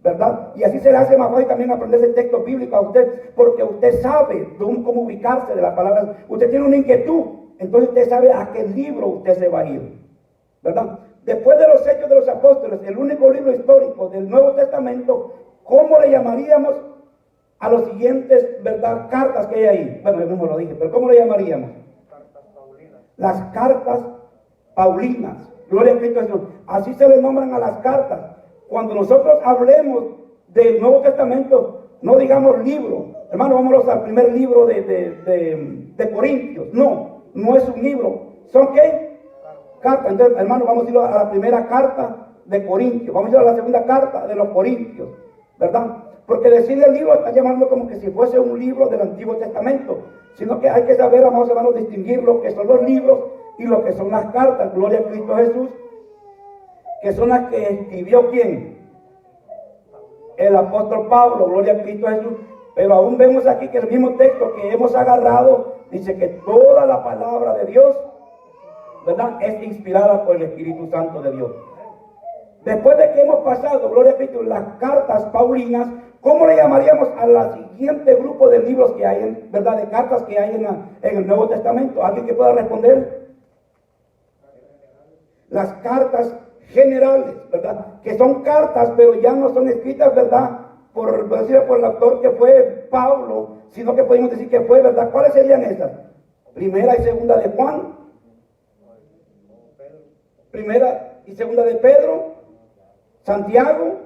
¿verdad? Y así se le hace más fácil también aprenderse el texto bíblico a usted, porque usted sabe cómo ubicarse de las palabras. Usted tiene una inquietud, entonces usted sabe a qué libro usted se va a ir, ¿verdad? Después de los Hechos de los Apóstoles, el único libro histórico del Nuevo Testamento, ¿cómo le llamaríamos a los siguientes, ¿verdad? Cartas que hay ahí? Bueno, yo mismo lo dije, pero ¿cómo le llamaríamos? Cartas Paulinas. Las cartas Paulinas. Gloria a Cristo Jesús. Así se le nombran a las cartas. Cuando nosotros hablemos del Nuevo Testamento, no digamos libro. Hermano, vámonos al primer libro de Corintios. No, no es un libro. ¿Son qué? Carta. Entonces, hermano, vamos a ir a la primera carta de Corintios. Vamos a ir a la segunda carta de los Corintios, ¿verdad? Porque decirle libro está llamando como que si fuese un libro del Antiguo Testamento. Sino que hay que saber, amados hermanos, distinguir lo que son los libros y lo que son las cartas. Gloria a Cristo Jesús. Que son las que escribió ¿quién? El apóstol Pablo, gloria a Cristo Jesús. Pero aún vemos aquí que el mismo texto que hemos agarrado dice que toda la palabra de Dios, ¿verdad?, es inspirada por el Espíritu Santo de Dios. Después de que hemos pasado, gloria a Cristo, las cartas paulinas, ¿cómo le llamaríamos a la siguiente grupo de libros que hay, ¿verdad?, de cartas que hay en el Nuevo Testamento? ¿Alguien que pueda responder? Las cartas generales, ¿verdad? Que son cartas, pero ya no son escritas, ¿verdad? Por el autor que fue Pablo, sino que podemos decir que fue, ¿verdad? ¿Cuáles serían esas? Primera y segunda de Juan, primera y segunda de Pedro, Santiago,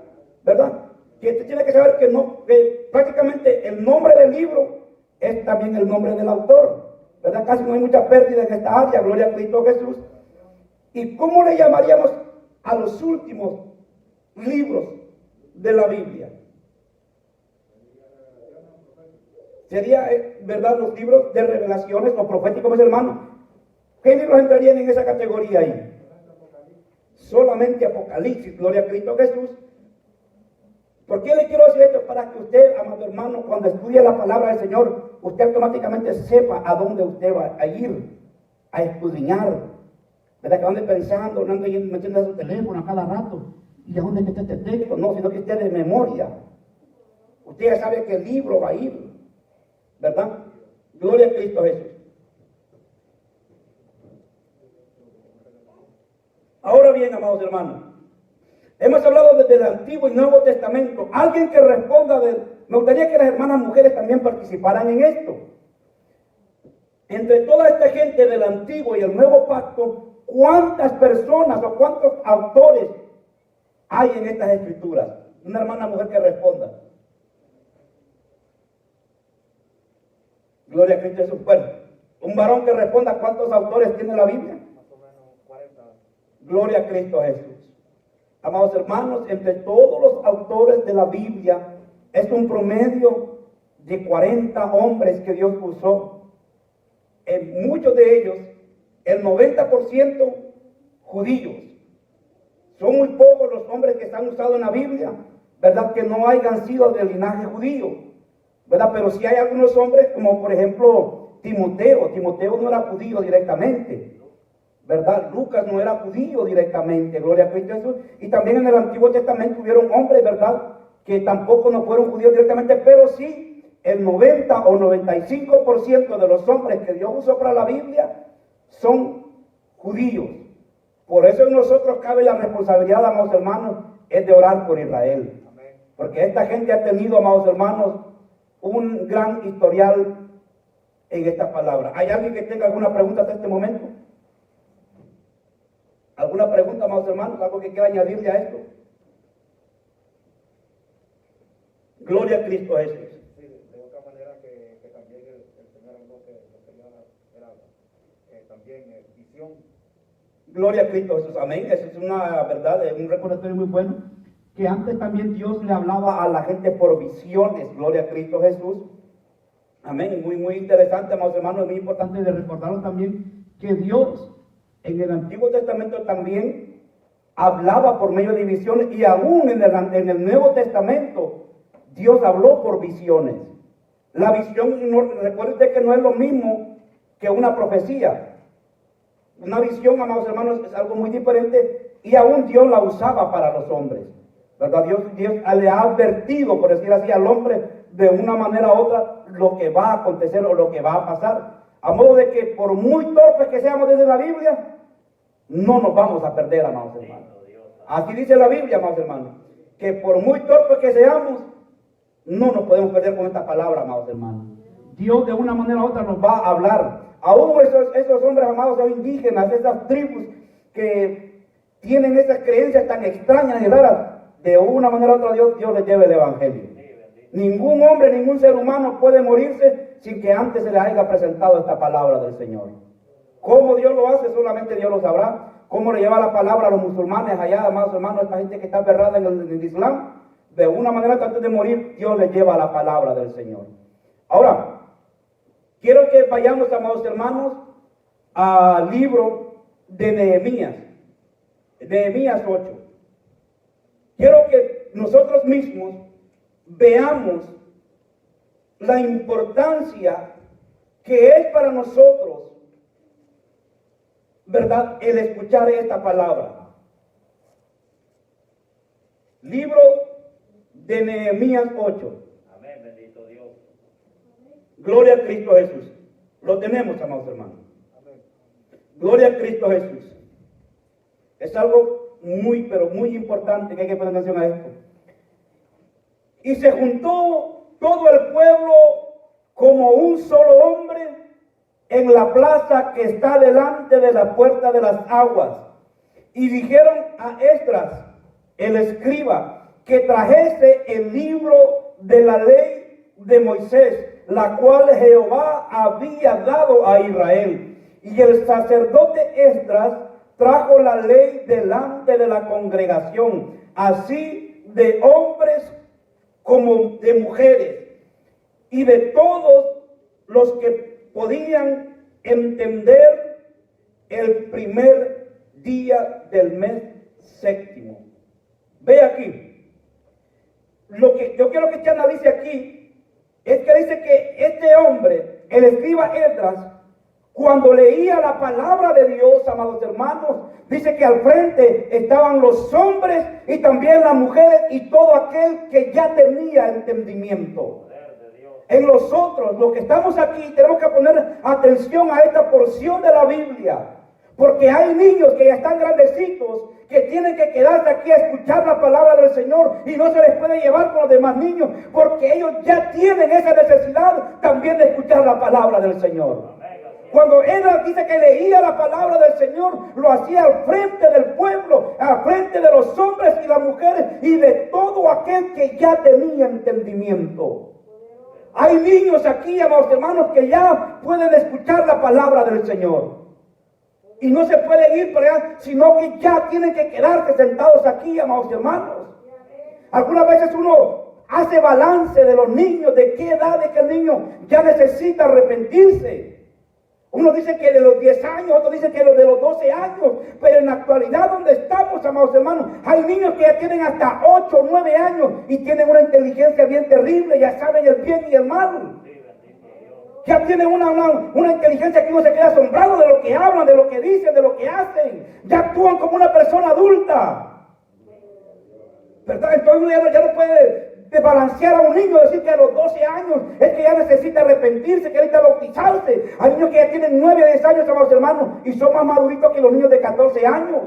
¿verdad? Que usted tiene que saber que prácticamente el nombre del libro es también el nombre del autor, ¿verdad? Casi no hay mucha pérdida en esta área, gloria a Cristo Jesús. ¿Y cómo le llamaríamos a los últimos libros de la Biblia? Sería, ¿verdad?, los libros de revelaciones o proféticos, mis hermanos. ¿Qué libros entrarían en esa categoría ahí? Solamente Apocalipsis, gloria a Cristo Jesús. ¿Por qué le quiero decir esto? Para que usted, amado hermano, cuando estudie la palabra del Señor, usted automáticamente sepa a dónde usted va a ir, a escudriñar. ¿Verdad? Que ande pensando, no ande metiendo a su teléfono a cada rato. ¿Y a dónde está este texto? No, sino que usted de memoria. Usted ya sabe qué libro va a ir. ¿Verdad? Gloria a Cristo Jesús. Ahora bien, amados hermanos, hemos hablado desde el Antiguo y Nuevo Testamento. Alguien que responda me gustaría que las hermanas mujeres también participaran en esto. Entre toda esta gente del Antiguo y el Nuevo Pacto, ¿cuántas personas o cuántos autores hay en estas escrituras? Una hermana mujer que responda. Gloria a Cristo Jesús. Bueno, un varón que responda cuántos autores tiene la Biblia. Más o menos 40. Gloria a Cristo Jesús. Amados hermanos, entre todos los autores de la Biblia es un promedio de 40 hombres que Dios usó. En muchos de ellos, el 90% judíos. Son muy pocos los hombres que están usados en la Biblia, ¿verdad?, que no hayan sido del linaje judío, ¿verdad? Pero sí hay algunos hombres, como por ejemplo Timoteo. Timoteo no era judío directamente, ¿verdad? Lucas no era judío directamente, gloria a Cristo Jesús. Y también en el Antiguo Testamento hubieron hombres, ¿verdad?, que tampoco no fueron judíos directamente, pero sí el 90 o 95% de los hombres que Dios usó para la Biblia son judíos. Por eso en nosotros cabe la responsabilidad, amados hermanos, es de orar por Israel. Porque esta gente ha tenido, amados hermanos, un gran historial en esta palabra. ¿Hay alguien que tenga alguna pregunta hasta este momento? ¿Alguna pregunta, amados hermanos? ¿Algo que quiera añadirle a esto? Gloria a Cristo Jesús. Sí, de otra manera que también el Señor habló que era también visión. Gloria a Cristo Jesús, amén. Eso es una verdad, un recordatorio muy bueno. Que antes también Dios le hablaba a la gente por visiones. Gloria a Cristo Jesús. Amén. Muy interesante, amados hermanos. Es muy importante de recordarlo también que Dios en el Antiguo Testamento también hablaba por medio de visiones, y aún en el Nuevo Testamento Dios habló por visiones. La visión, recuerde que no es lo mismo que una profecía. Una visión, amados hermanos, es algo muy diferente, y aún Dios la usaba para los hombres, ¿verdad? Dios le ha advertido, por decir así, al hombre de una manera u otra lo que va a acontecer o lo que va a pasar. A modo de que por muy torpes que seamos desde la Biblia, no nos vamos a perder, amados hermanos. Así dice la Biblia, amados hermanos, que por muy torpes que seamos, no nos podemos perder con esta palabra, amados hermanos. Dios de una manera u otra nos va a hablar. Aún esos hombres, amados, son indígenas, esas tribus que tienen esas creencias tan extrañas y raras, de una manera u otra Dios les lleva el evangelio. Ningún hombre, ningún ser humano puede morirse sin que antes se le haya presentado esta palabra del Señor. ¿Cómo Dios lo hace? Solamente Dios lo sabrá. ¿Cómo le lleva la palabra a los musulmanes allá, amados hermanos, esta gente que está aferrada en el Islam? De una manera, antes de morir, Dios le lleva la palabra del Señor. Ahora, quiero que vayamos, amados hermanos, al libro de Nehemías. Nehemías 8. Quiero que nosotros mismos veamos la importancia que es para nosotros, ¿verdad?, el escuchar esta palabra. Libro de Nehemías 8. Amén, bendito Dios. Gloria a Cristo Jesús. Lo tenemos, amados hermanos. Amén. Gloria a Cristo Jesús. Es algo muy, pero muy importante que hay que poner atención a esto. Y se juntó todo el pueblo como un solo hombre en la plaza que está delante de la puerta de las aguas. Y dijeron a Esdras, el escriba, que trajese el libro de la ley de Moisés, la cual Jehová había dado a Israel. Y el sacerdote Esdras trajo la ley delante de la congregación, así de hombres como de mujeres, y de todos los que podían entender, el primer día del mes séptimo. Ve aquí, lo que yo quiero que usted analice aquí es que dice que este hombre, el escriba Esdras, cuando leía la palabra de Dios, amados hermanos, dice que al frente estaban los hombres y también las mujeres y todo aquel que ya tenía entendimiento. En nosotros, los que estamos aquí, tenemos que poner atención a esta porción de la Biblia, porque hay niños que ya están grandecitos, que tienen que quedarse aquí a escuchar la palabra del Señor, y no se les puede llevar con los demás niños, porque ellos ya tienen esa necesidad también de escuchar la palabra del Señor. Cuando él dice que leía la palabra del Señor, lo hacía al frente del pueblo, al frente de los hombres y las mujeres y de todo aquel que ya tenía entendimiento. Hay niños aquí, amados hermanos, que ya pueden escuchar la palabra del Señor. Y no se pueden ir para allá, sino que ya tienen que quedarse sentados aquí, amados hermanos. Algunas veces uno hace balance de los niños, de qué edad es que el niño ya necesita arrepentirse. Uno dice que de los 10 años, otro dice que de los 12 años, pero en la actualidad donde estamos, amados hermanos, hay niños que ya tienen hasta 8 o 9 años y tienen una inteligencia bien terrible, ya saben el bien y el mal. Ya tienen una inteligencia que uno se queda asombrado de lo que hablan, de lo que dicen, de lo que hacen. Ya actúan como una persona adulta, ¿verdad? Entonces uno ya no puede desbalancear a un niño, decir que a los 12 años es que ya necesita arrepentirse, que necesita bautizarse. Hay niños que ya tienen 9 o 10 años, amados hermanos, y son más maduritos que los niños de 14 años.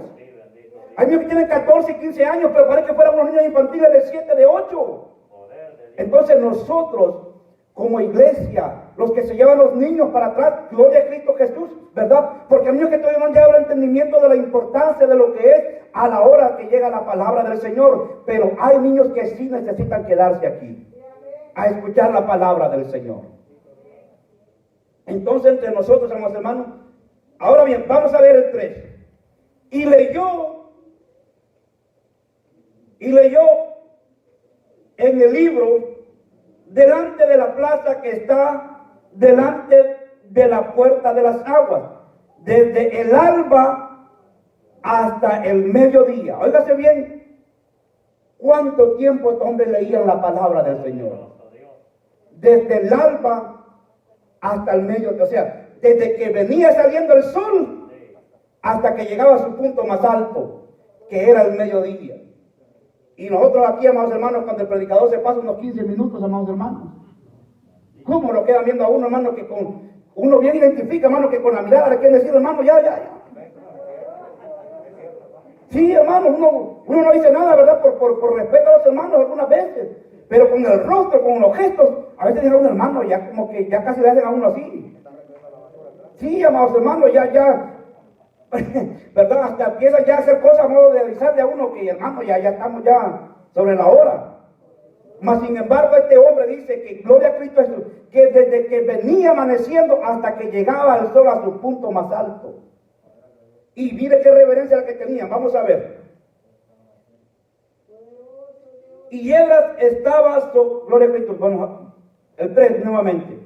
Hay niños que tienen 14 y 15 años, pero parece que fueran unos niños infantiles de 7, de 8. Entonces nosotros, como iglesia, los que se llevan los niños para atrás, gloria a Cristo Jesús, ¿verdad? Porque hay niños que todavía no han llegado al entendimiento de la importancia de lo que es a la hora que llega la palabra del Señor. Pero hay niños que sí necesitan quedarse aquí a escuchar la palabra del Señor. Entonces, entre nosotros, amados hermanos, ahora bien, vamos a leer el 3. Y leyó en el libro, delante de la plaza que está delante de la puerta de las aguas, desde el alba hasta el mediodía. Óigase bien, ¿cuánto tiempo estos hombres leían la palabra del Señor? Desde el alba hasta el mediodía, o sea, desde que venía saliendo el sol hasta que llegaba a su punto más alto, que era el mediodía. Y nosotros aquí, amados hermanos, cuando el predicador se pasa unos 15 minutos, amados hermanos, ¿cómo lo quedan viendo a uno, hermano, que con uno bien identifica, hermano, que con la mirada le quieren decir, hermano, ya? Sí, hermano, uno no dice nada, ¿verdad? Por respeto a los hermanos algunas veces, pero con el rostro, con los gestos, a veces llega un hermano, ya como que ya casi le hacen a uno así. Sí, amados hermanos, ya, ¿verdad? Hasta empiezan ya a hacer cosas a modo de avisarle a uno que, hermano, ya estamos ya sobre la hora. Mas sin embargo, este hombre dice que, gloria a Cristo Jesús, que desde que venía amaneciendo hasta que llegaba el sol a su punto más alto. Y mire qué reverencia la que tenían. Vamos a ver. Y Esdras estaba, gloria a Cristo, vamos el 3 nuevamente.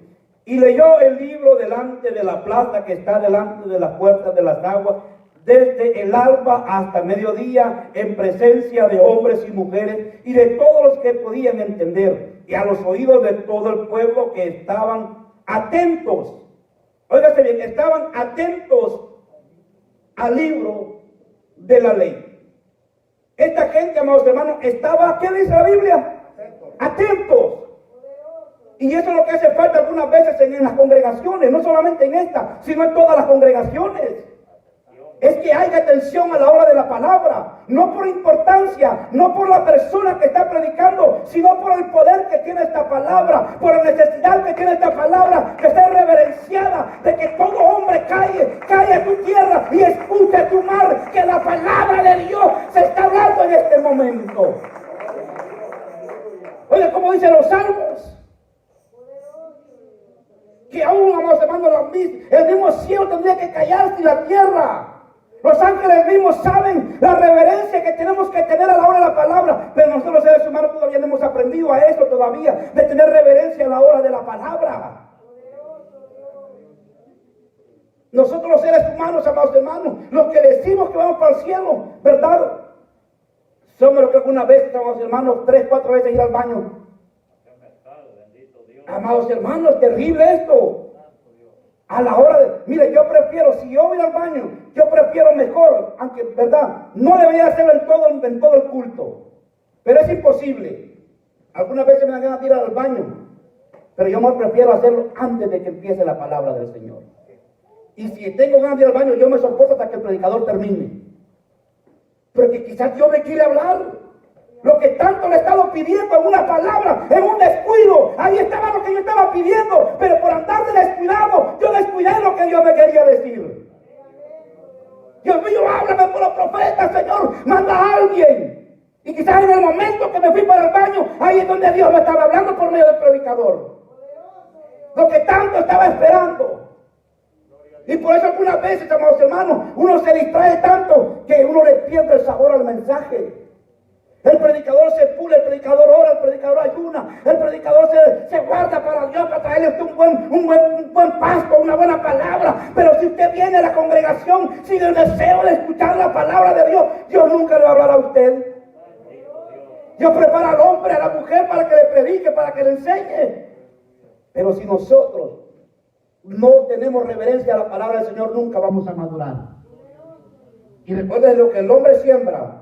Y leyó el libro delante de la plaza que está delante de las puertas de las aguas, desde el alba hasta mediodía, en presencia de hombres y mujeres y de todos los que podían entender, y a los oídos de todo el pueblo que estaban atentos. Óigase bien, estaban atentos al libro de la ley. Esta gente, amados hermanos, estaba, ¿qué dice la Biblia? Atentos. Y eso es lo que hace falta algunas veces en las congregaciones, no solamente en esta, sino en todas las congregaciones. Es que haya atención a la hora de la palabra, no por importancia, no por la persona que está predicando, sino por el poder que tiene esta palabra, por la necesidad que tiene esta palabra de ser reverenciada, de que todo hombre cae a tu tierra y escuche a tu mar, que la palabra de Dios se está hablando en este momento. Oye, como dicen los salmos, que aún, amados hermanos, el mismo cielo tendría que callarse y la tierra. Los ángeles mismos saben la reverencia que tenemos que tener a la hora de la palabra, pero nosotros los seres humanos todavía no hemos aprendido a eso todavía, de tener reverencia a la hora de la palabra. Nosotros los seres humanos, amados hermanos, los que decimos que vamos para el cielo, ¿verdad? Somos los que algunas veces, amados hermanos, 3, 4 veces ir al baño. Amados hermanos, es terrible esto. A la hora de, mire, yo prefiero, si yo voy al baño, yo prefiero mejor, aunque, ¿verdad? No debería hacerlo en todo el culto, pero es imposible. Algunas veces me dan ganas de ir al baño, pero yo más prefiero hacerlo antes de que empiece la palabra del Señor. Y si tengo ganas de ir al baño, yo me soporto hasta que el predicador termine. Porque quizás Dios me quiere hablar. Lo que tanto le he estado pidiendo en una palabra, en un descuido, ahí estaba lo que yo estaba pidiendo, pero por andar de descuidado, yo descuidé lo que Dios me quería decir. Dios mío, háblame por los profetas, Señor, manda a alguien. Y quizás en el momento que me fui para el baño, ahí es donde Dios me estaba hablando por medio del predicador. Lo que tanto estaba esperando. Y por eso algunas veces, amados hermanos, uno se distrae tanto que uno le pierde el sabor al mensaje. El predicador se pule, el predicador ora, el predicador ayuna, el predicador se guarda para Dios, para traerle un buen pasto, una buena palabra. Pero si usted viene a la congregación sin el deseo de escuchar la palabra de Dios, Dios nunca le va a hablar a usted. Dios prepara al hombre, a la mujer para que le predique, para que le enseñe. Pero si nosotros no tenemos reverencia a la palabra del Señor, nunca vamos a madurar. Y recuerden, lo que el hombre siembra,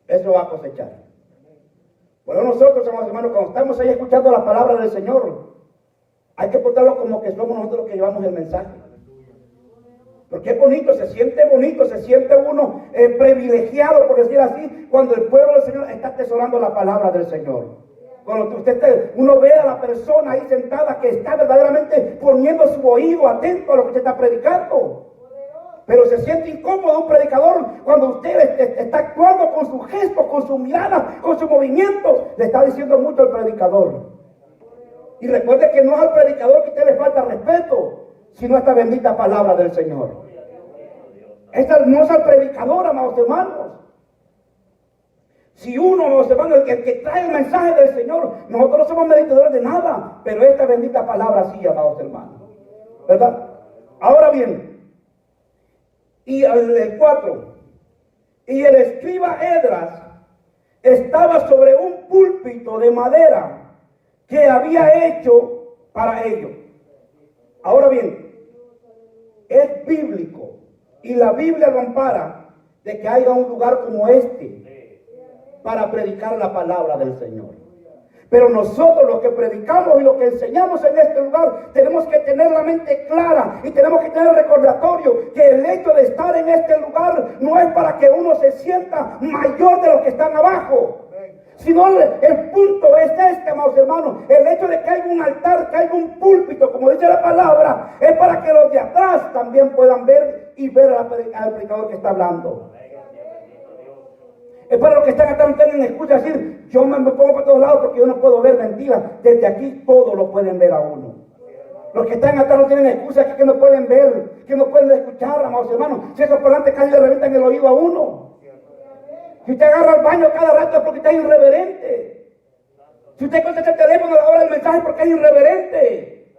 eso va a cosechar. Bueno, nosotros, amados hermanos, cuando estamos ahí escuchando la palabra del Señor, hay que portarlo como que somos nosotros los que llevamos el mensaje. Porque es bonito, se siente uno privilegiado, por decir así, cuando el pueblo del Señor está atesorando la palabra del Señor. Cuando uno ve a la persona ahí sentada que está verdaderamente poniendo su oído atento a lo que usted está predicando. Pero se siente incómodo un predicador cuando usted está actuando con sus gestos, con su mirada, con sus movimientos. Le está diciendo mucho al predicador. Y recuerde que no es al predicador que a usted le falta respeto, sino a esta bendita palabra del Señor. Esta no es al predicador, amados hermanos. Si uno, amados hermanos, el que trae el mensaje del Señor, nosotros no somos meditadores de nada, pero esta bendita palabra sí, amados hermanos. ¿Verdad? Ahora bien, y el 4, y el escriba Esdras estaba sobre un púlpito de madera que había hecho para ello. Ahora bien, es bíblico y la Biblia lo ampara de que haya un lugar como este para predicar la palabra del Señor. Pero nosotros los que predicamos y los que enseñamos en este lugar tenemos que tener la mente clara y tenemos que tener recordatorio que el hecho de estar en este lugar no es para que uno se sienta mayor de los que están abajo, sino el punto es este, amados hermanos. El hecho de que haya un altar, que haya un púlpito, como dice la palabra, es para que los de atrás también puedan ver y ver al predicador que está hablando. Es para los que están acá, no tienen excusa decir, yo me pongo para todos lados porque yo no puedo ver mentiras. Desde aquí todos lo pueden ver a uno. Los que están acá no tienen excusa, que no pueden ver, que no pueden escuchar, amados hermanos. Si esos parlantes casi le reventan el oído a uno. Si usted agarra el baño cada rato es porque está irreverente. Si usted contesta el teléfono a la hora del mensaje es porque es irreverente.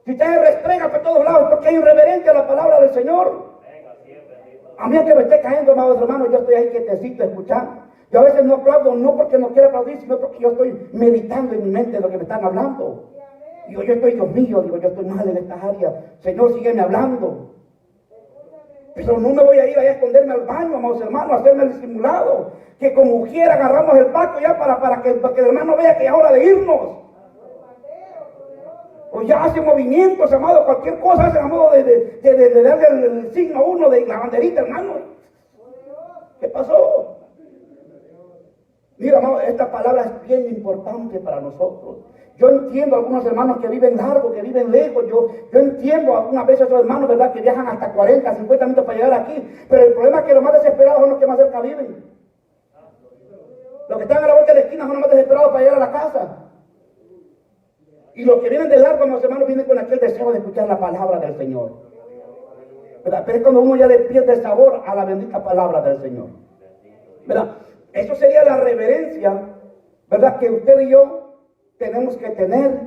Si usted se restrega para todos lados es porque es irreverente a la palabra del Señor. A mí, aunque me esté cayendo, amados hermanos, yo estoy ahí quietecito escuchando. Yo a veces no aplaudo, no porque no quiera aplaudir, sino porque yo estoy meditando en mi mente lo que me están hablando. Digo, yo estoy, Dios mío, digo, yo estoy mal en estas áreas. Señor, sígueme hablando. Pero no me voy a ir ahí a esconderme al baño, amados hermanos, a hacerme el disimulado. Que como Ujiera agarramos el barco ya para que el hermano vea que es hora de irnos. O ya hace movimientos, amado, cualquier cosa hace a modo de darle el signo a uno de la banderita, hermano. ¿Qué pasó? Mira, amado, esta palabra es bien importante para nosotros. Yo entiendo a algunos hermanos que viven largo, que viven lejos. Yo entiendo algunas veces a esos hermanos, ¿verdad?, que viajan hasta 40, 50 minutos para llegar aquí. Pero el problema es que los más desesperados son los que más cerca viven. Los que están a la vuelta de la esquina son los más desesperados para llegar a la casa. Y los que vienen de largo, mis hermanos, vienen con aquel deseo de escuchar la palabra del Señor. ¿Verdad? Pero es cuando uno ya le pierde el sabor a la bendita palabra del Señor. ¿Verdad? Eso sería la reverencia, ¿verdad?, que usted y yo tenemos que tener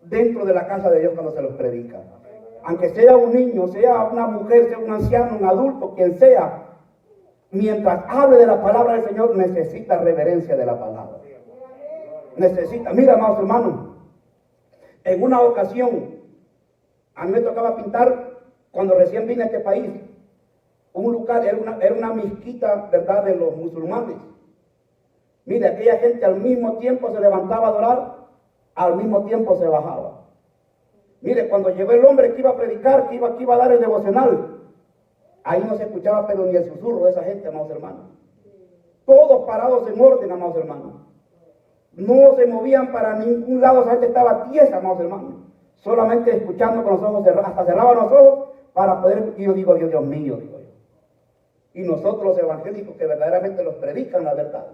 dentro de la casa de Dios cuando se los predica. Aunque sea un niño, sea una mujer, sea un anciano, un adulto, quien sea, mientras hable de la palabra del Señor, necesita reverencia de la palabra. Necesita. Mira, amados hermanos, en una ocasión, a mí me tocaba pintar, cuando recién vine a este país, un lugar, era una mezquita, ¿verdad?, de los musulmanes. Mire, aquella gente al mismo tiempo se levantaba a adorar, al mismo tiempo se bajaba. Mire, cuando llegó el hombre que iba a predicar, que iba a dar el devocional, ahí no se escuchaba pero ni el susurro de esa gente, amados hermanos. Todos parados en orden, amados hermanos. No se movían para ningún lado, esa gente estaba tiesa, amados hermanos. Solamente escuchando con los ojos cerrados, hasta cerraban los ojos para poder, y yo digo, Dios mío, digo yo. Y nosotros los evangélicos que verdaderamente los predican la verdad,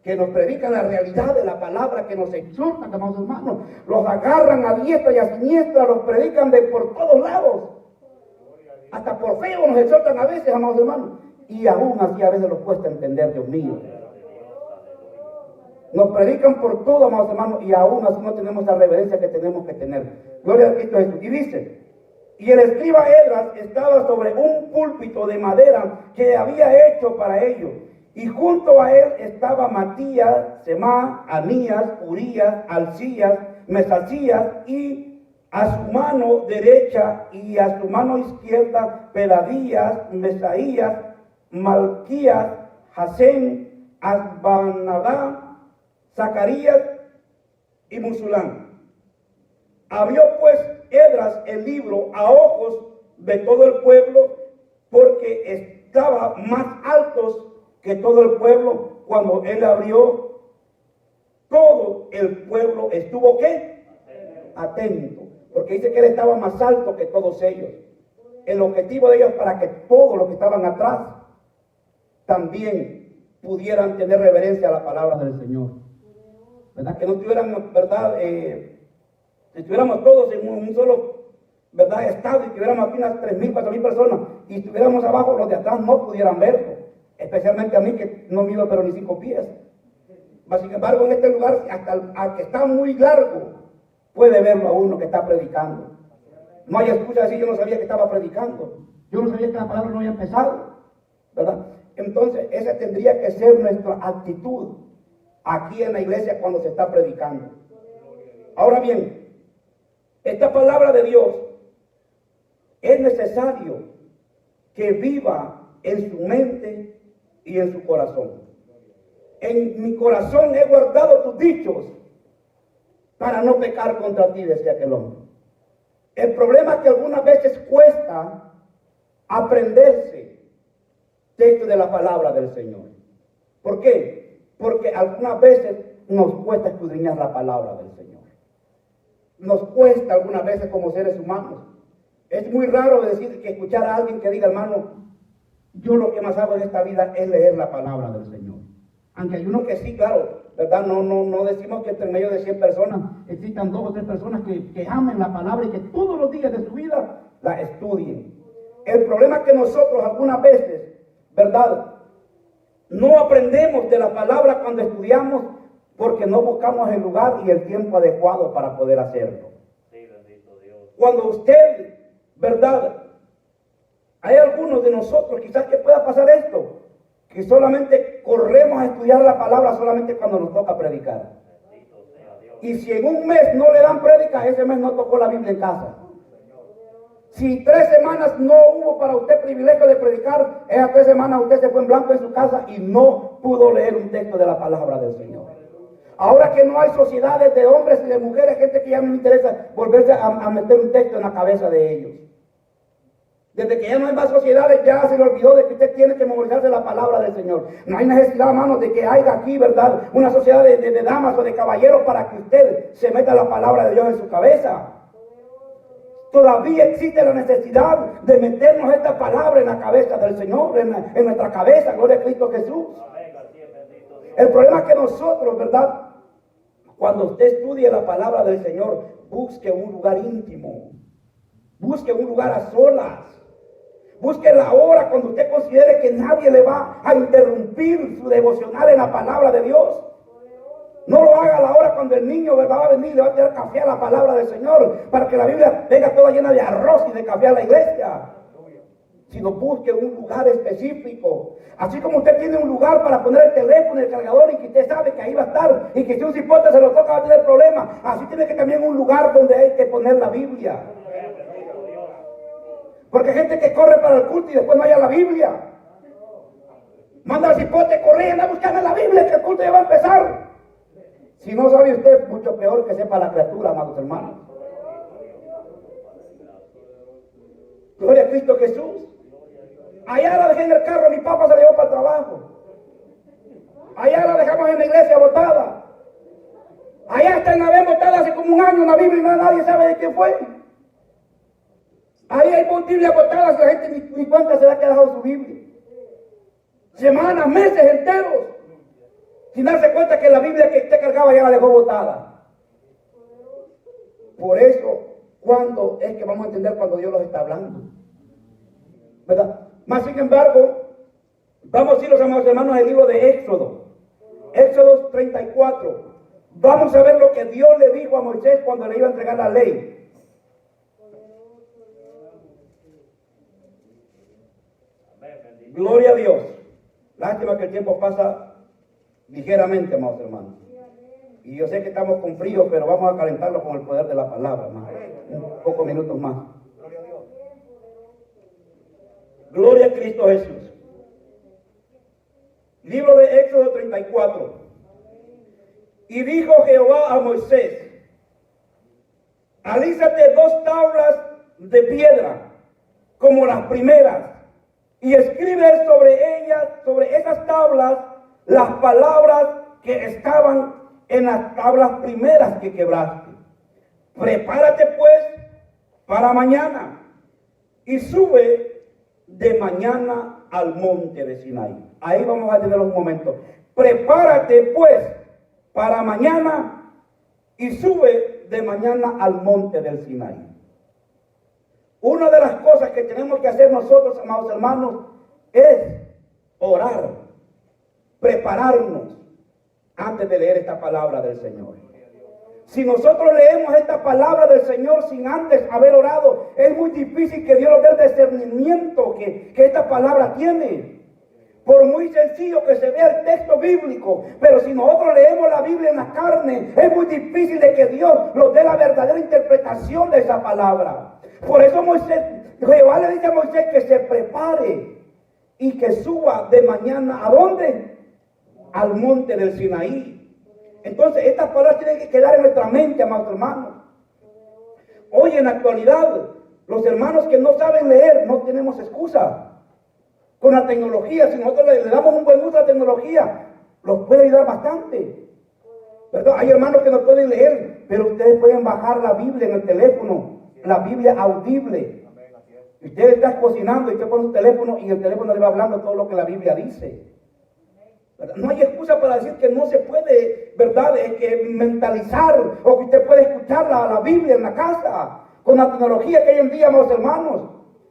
que nos predican la realidad de la palabra, que nos exhortan, amados hermanos, los agarran a diestra y a siniestra, los predican de por todos lados. Hasta por feo nos exhortan a veces, amados hermanos. Y aún así a veces los cuesta entender, Dios mío. Nos predican por todo, amados hermanos, y aún así no tenemos la reverencia que tenemos que tener. Gloria a Cristo Jesús. Y dice, y el escriba Esdras estaba sobre un púlpito de madera que había hecho para ello. Y junto a él estaba Matías, Semá, Anías, Urías, Alcías, Mesacías, y a su mano derecha y a su mano izquierda Peladías, Mesaías, Malquías, Jasén, Asbanadá, Zacarías y Musulán. Abrió pues Esdras el libro a ojos de todo el pueblo, porque estaba más altos que todo el pueblo, cuando él abrió, todo el pueblo estuvo ¿qué? Atento. Porque dice que él estaba más alto que todos ellos. El objetivo de ellos para que todos los que estaban atrás también pudieran tener reverencia a la palabra del Señor. ¿Verdad? Que no tuvieran, ¿verdad? Si estuviéramos todos en un solo, ¿verdad? Estado y tuviéramos aquí unas 3,000, 4,000 personas y estuviéramos abajo, los de atrás no pudieran verlo. Especialmente a mí que no mido pero ni 5 pies. Sin embargo, en este lugar, hasta al que está muy largo, puede verlo a uno que está predicando. No hay excusa de decir yo no sabía que estaba predicando. Yo no sabía que la palabra no había empezado. ¿Verdad? Entonces, esa tendría que ser nuestra actitud aquí en la iglesia cuando se está predicando. Ahora bien, esta palabra de Dios es necesario que viva en su mente y en su corazón. En mi corazón he guardado tus dichos para no pecar contra ti, decía aquel hombre. El problema es que algunas veces cuesta aprenderse texto de la palabra del Señor. ¿Por qué? Porque algunas veces nos cuesta escudriñar la palabra del Señor. Nos cuesta algunas veces como seres humanos. Es muy raro decir que escuchar a alguien que diga, hermano, yo lo que más hago en esta vida es leer la palabra del Señor. Aunque hay uno que sí, claro, ¿verdad? No decimos que entre medio de 100 personas existan 2 o 3 personas que amen la palabra y que todos los días de su vida la estudien. El problema es que nosotros algunas veces, ¿verdad? No aprendemos de la palabra cuando estudiamos porque no buscamos el lugar y el tiempo adecuado para poder hacerlo. Sí, bendito Dios. Cuando usted, ¿verdad? Hay algunos de nosotros quizás que pueda pasar esto, que solamente corremos a estudiar la palabra solamente cuando nos toca predicar. Bendito sea Dios. Y si en un mes no le dan prédica, ese mes no tocó la Biblia en casa. Si 3 semanas no hubo para usted privilegio de predicar, esas 3 semanas usted se fue en blanco en su casa y no pudo leer un texto de la palabra del Señor. Ahora que no hay sociedades de hombres y de mujeres, gente que ya no le interesa volverse a meter un texto en la cabeza de ellos. Desde que ya no hay más sociedades, ya se le olvidó de que usted tiene que memorizarse la palabra del Señor. No hay necesidad, hermanos, de que haya aquí, ¿verdad?, una sociedad de damas o de caballeros para que usted se meta la palabra de Dios en su cabeza. Todavía existe la necesidad de meternos esta palabra en la cabeza del Señor, en nuestra cabeza, gloria a Cristo Jesús. Amén, así es, bendito Dios. El problema es que nosotros, ¿verdad?, cuando usted estudie la palabra del Señor, busque un lugar íntimo, busque un lugar a solas. Busque la hora cuando usted considere que nadie le va a interrumpir su devocional en la palabra de Dios. No lo haga a la hora cuando el niño, ¿verdad?, va a venir y le va a tirar café a la palabra del Señor para que la Biblia venga toda llena de arroz y de café a la iglesia. Sino busque un lugar específico. Así como usted tiene un lugar para poner el teléfono, el cargador y que usted sabe que ahí va a estar y que si un cipote se lo toca va a tener problemas. Así tiene que también un lugar donde hay que poner la Biblia. Porque hay gente que corre para el culto y después no haya la Biblia. Manda al cipote, corriendo a buscarme la Biblia que el culto ya va a empezar. Si no sabe usted, mucho peor que sepa la criatura, amados hermanos. Gloria a Cristo Jesús. Allá la dejé en el carro, mi papá se la llevó para el trabajo. Allá la dejamos en la iglesia botada. Allá está en la vez botada hace como un año una Biblia y nadie sabe de quién fue. Ahí hay Biblia botadas, la gente ni cuenta se le ha quedado su Biblia. Semanas, meses enteros, sin darse cuenta que la Biblia que usted cargaba ya la dejó botada. Por eso, ¿cuándo es que vamos a entender cuando Dios los está hablando? ¿Verdad? Más sin embargo, vamos a ir, los amados hermanos, al libro de Éxodo. Éxodo 34. Vamos a ver lo que Dios le dijo a Moisés cuando le iba a entregar la ley. Gloria a Dios. Lástima que el tiempo pasa ligeramente, amados hermanos. Y yo sé que estamos con frío, pero vamos a calentarlo con el poder de la palabra, hermano. Un pocos minutos más. Gloria a Cristo Jesús. Libro de Éxodo 34. Y dijo Jehová a Moisés: alízate 2 tablas de piedra, como las primeras, y escribe sobre ellas, sobre esas tablas, las palabras que estaban en las tablas primeras que quebraste. Prepárate pues para mañana y sube de mañana al monte de Sinaí. Ahí vamos a tener un momento. Prepárate pues para mañana y sube de mañana al monte del Sinaí. Una de las cosas que tenemos que hacer nosotros, amados hermanos, es orar, prepararnos antes de leer esta palabra del Señor. Si nosotros leemos esta palabra del Señor sin antes haber orado, es muy difícil que Dios nos dé el discernimiento que esta palabra tiene. Por muy sencillo que se vea el texto bíblico, pero si nosotros leemos la Biblia en la carne, es muy difícil de que Dios nos dé la verdadera interpretación de esa palabra. Por eso Jehová le dice a Moisés que se prepare y que suba de mañana, ¿a dónde? Al monte del Sinaí. Entonces, estas palabras tienen que quedar en nuestra mente, amados hermanos. Hoy en la actualidad, los hermanos que no saben leer, no tenemos excusa. Con la tecnología, si nosotros le damos un buen uso a la tecnología, los puede ayudar bastante. ¿Verdad? Hay hermanos que no pueden leer, pero ustedes pueden bajar la Biblia en el teléfono, la Biblia audible. Usted está cocinando y usted pone su teléfono y el teléfono le va hablando todo lo que la Biblia dice. ¿Verdad? No hay excusa para decir que no se puede, ¿verdad?, que mentalizar o que usted puede escuchar la Biblia en la casa con la tecnología que hay en día, amados hermanos.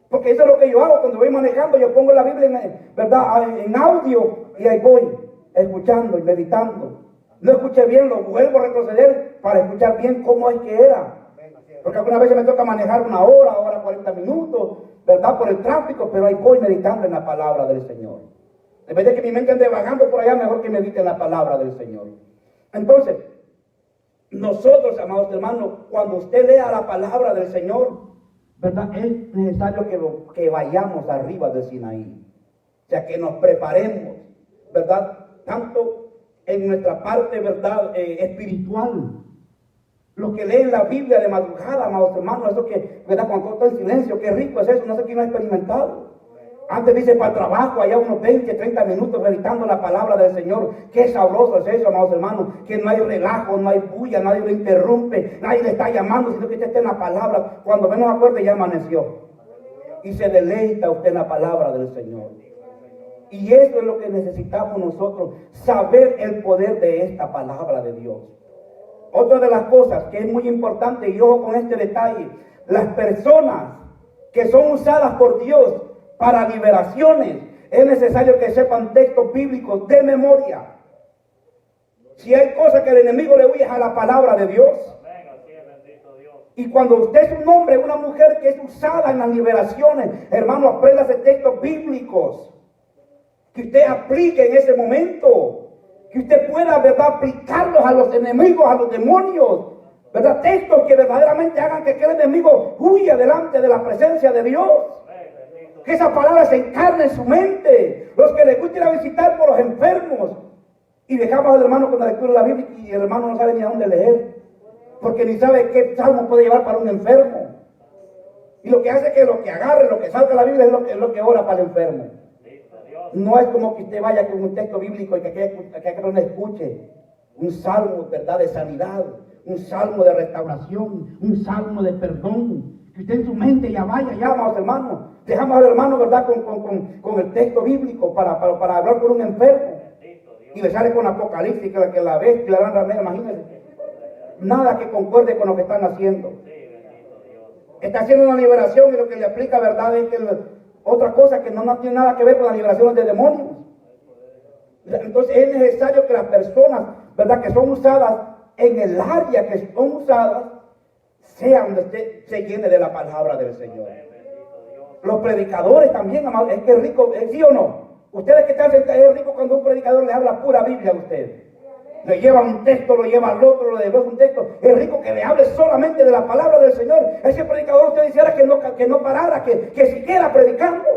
Porque eso es lo que yo hago cuando voy manejando. Yo pongo la Biblia en audio y ahí voy escuchando y meditando. No escuché bien, lo vuelvo a retroceder para escuchar bien cómo es que era. Porque algunas veces me toca manejar una hora 40 minutos, ¿verdad?, por el tráfico, pero ahí voy meditando en la palabra del Señor. En vez de que mi mente ande vagando por allá, mejor que medite en la palabra del Señor. Entonces, nosotros, amados hermanos, cuando usted lea la palabra del Señor, ¿verdad?, es necesario que vayamos arriba del Sinaí. O sea, que nos preparemos, ¿verdad?, tanto en nuestra parte, ¿verdad?, espiritual. Los que leen la Biblia de madrugada, amados hermanos, eso que, ¿verdad?, cuando todo está en silencio, qué rico es eso, no sé quién lo ha experimentado. Antes dice para el trabajo, allá unos 20, 30 minutos meditando la palabra del Señor. Qué sabroso es eso, amados hermanos, que no hay relajo, no hay bulla, nadie lo interrumpe, nadie le está llamando, sino que usted está en la palabra. Cuando menos acuerde ya amaneció. Y se deleita usted en la palabra del Señor. Y eso es lo que necesitamos nosotros, saber el poder de esta palabra de Dios. Otra de las cosas que es muy importante, y ojo con este detalle, las personas que son usadas por Dios para liberaciones, es necesario que sepan textos bíblicos de memoria. Si hay cosas que el enemigo le huye a la palabra de Dios. Y cuando usted es un hombre, una mujer que es usada en las liberaciones, hermano, aprenda textos bíblicos que usted aplique en ese momento, que usted pueda, ¿verdad?, aplicarlos a los enemigos, a los demonios, ¿verdad?, textos que verdaderamente hagan que el enemigo huya delante de la presencia de Dios. Que esa palabra se encarne en su mente. Los que les gusta ir a visitar por los enfermos. Y dejamos al hermano con la lectura de la Biblia y el hermano no sabe ni a dónde leer. Porque ni sabe qué salmo puede llevar para un enfermo. Y lo que hace es que lo que agarre, lo que salga de la Biblia es lo que ora para el enfermo. No es como que usted vaya con un texto bíblico y que aquella persona escuche un salmo, ¿verdad?, de sanidad. Un salmo de restauración. Un salmo de perdón. Que usted en su mente ya vaya, amados hermanos. Dejamos al hermano, ¿verdad?, con el texto bíblico para hablar con un enfermo. Y le sale con Apocalipsis, que la bestia, la gran ramera, imagínense. Nada que concuerde con lo que están haciendo. Está haciendo una liberación y lo que le aplica, ¿verdad?, es que otra cosa que no tiene nada que ver con las liberaciones de demonios. Entonces es necesario que las personas, ¿verdad?, que son usadas en el área que son usadas, sea donde usted se llene de la palabra del Señor. Los predicadores también, amados, es que es rico, ¿sí o no? Ustedes que están sentados, es rico cuando un predicador le habla pura Biblia a usted. Le lleva un texto, lo lleva al otro, lo lleva un texto. Es rico que le hable solamente de la palabra del Señor. Ese predicador usted quisiera que no parara, que siguiera predicando.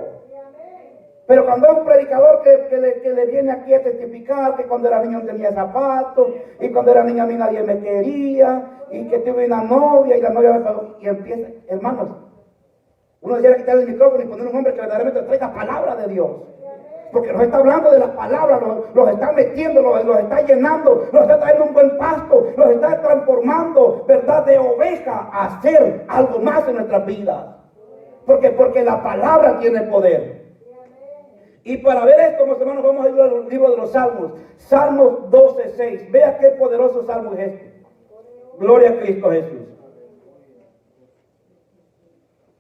Pero cuando es un predicador que le viene aquí a testificar que cuando era niño no tenía zapatos, y cuando era niña a mí nadie me quería, y que tuve una novia y la novia me pagó, y empieza, hermanos, uno quisiera quitarle el micrófono y poner un hombre que verdaderamente traiga palabra de Dios. Porque nos está hablando de la palabra, los está metiendo, los está llenando, los está trayendo un buen pasto, los está transformando, ¿verdad? De oveja a hacer algo más en nuestras vidas. Porque la palabra tiene poder. Y para ver esto, mis hermanos, vamos a ir al libro de los Salmos. Salmos 12:6. Vea qué poderoso salmo es este. Gloria a Cristo Jesús.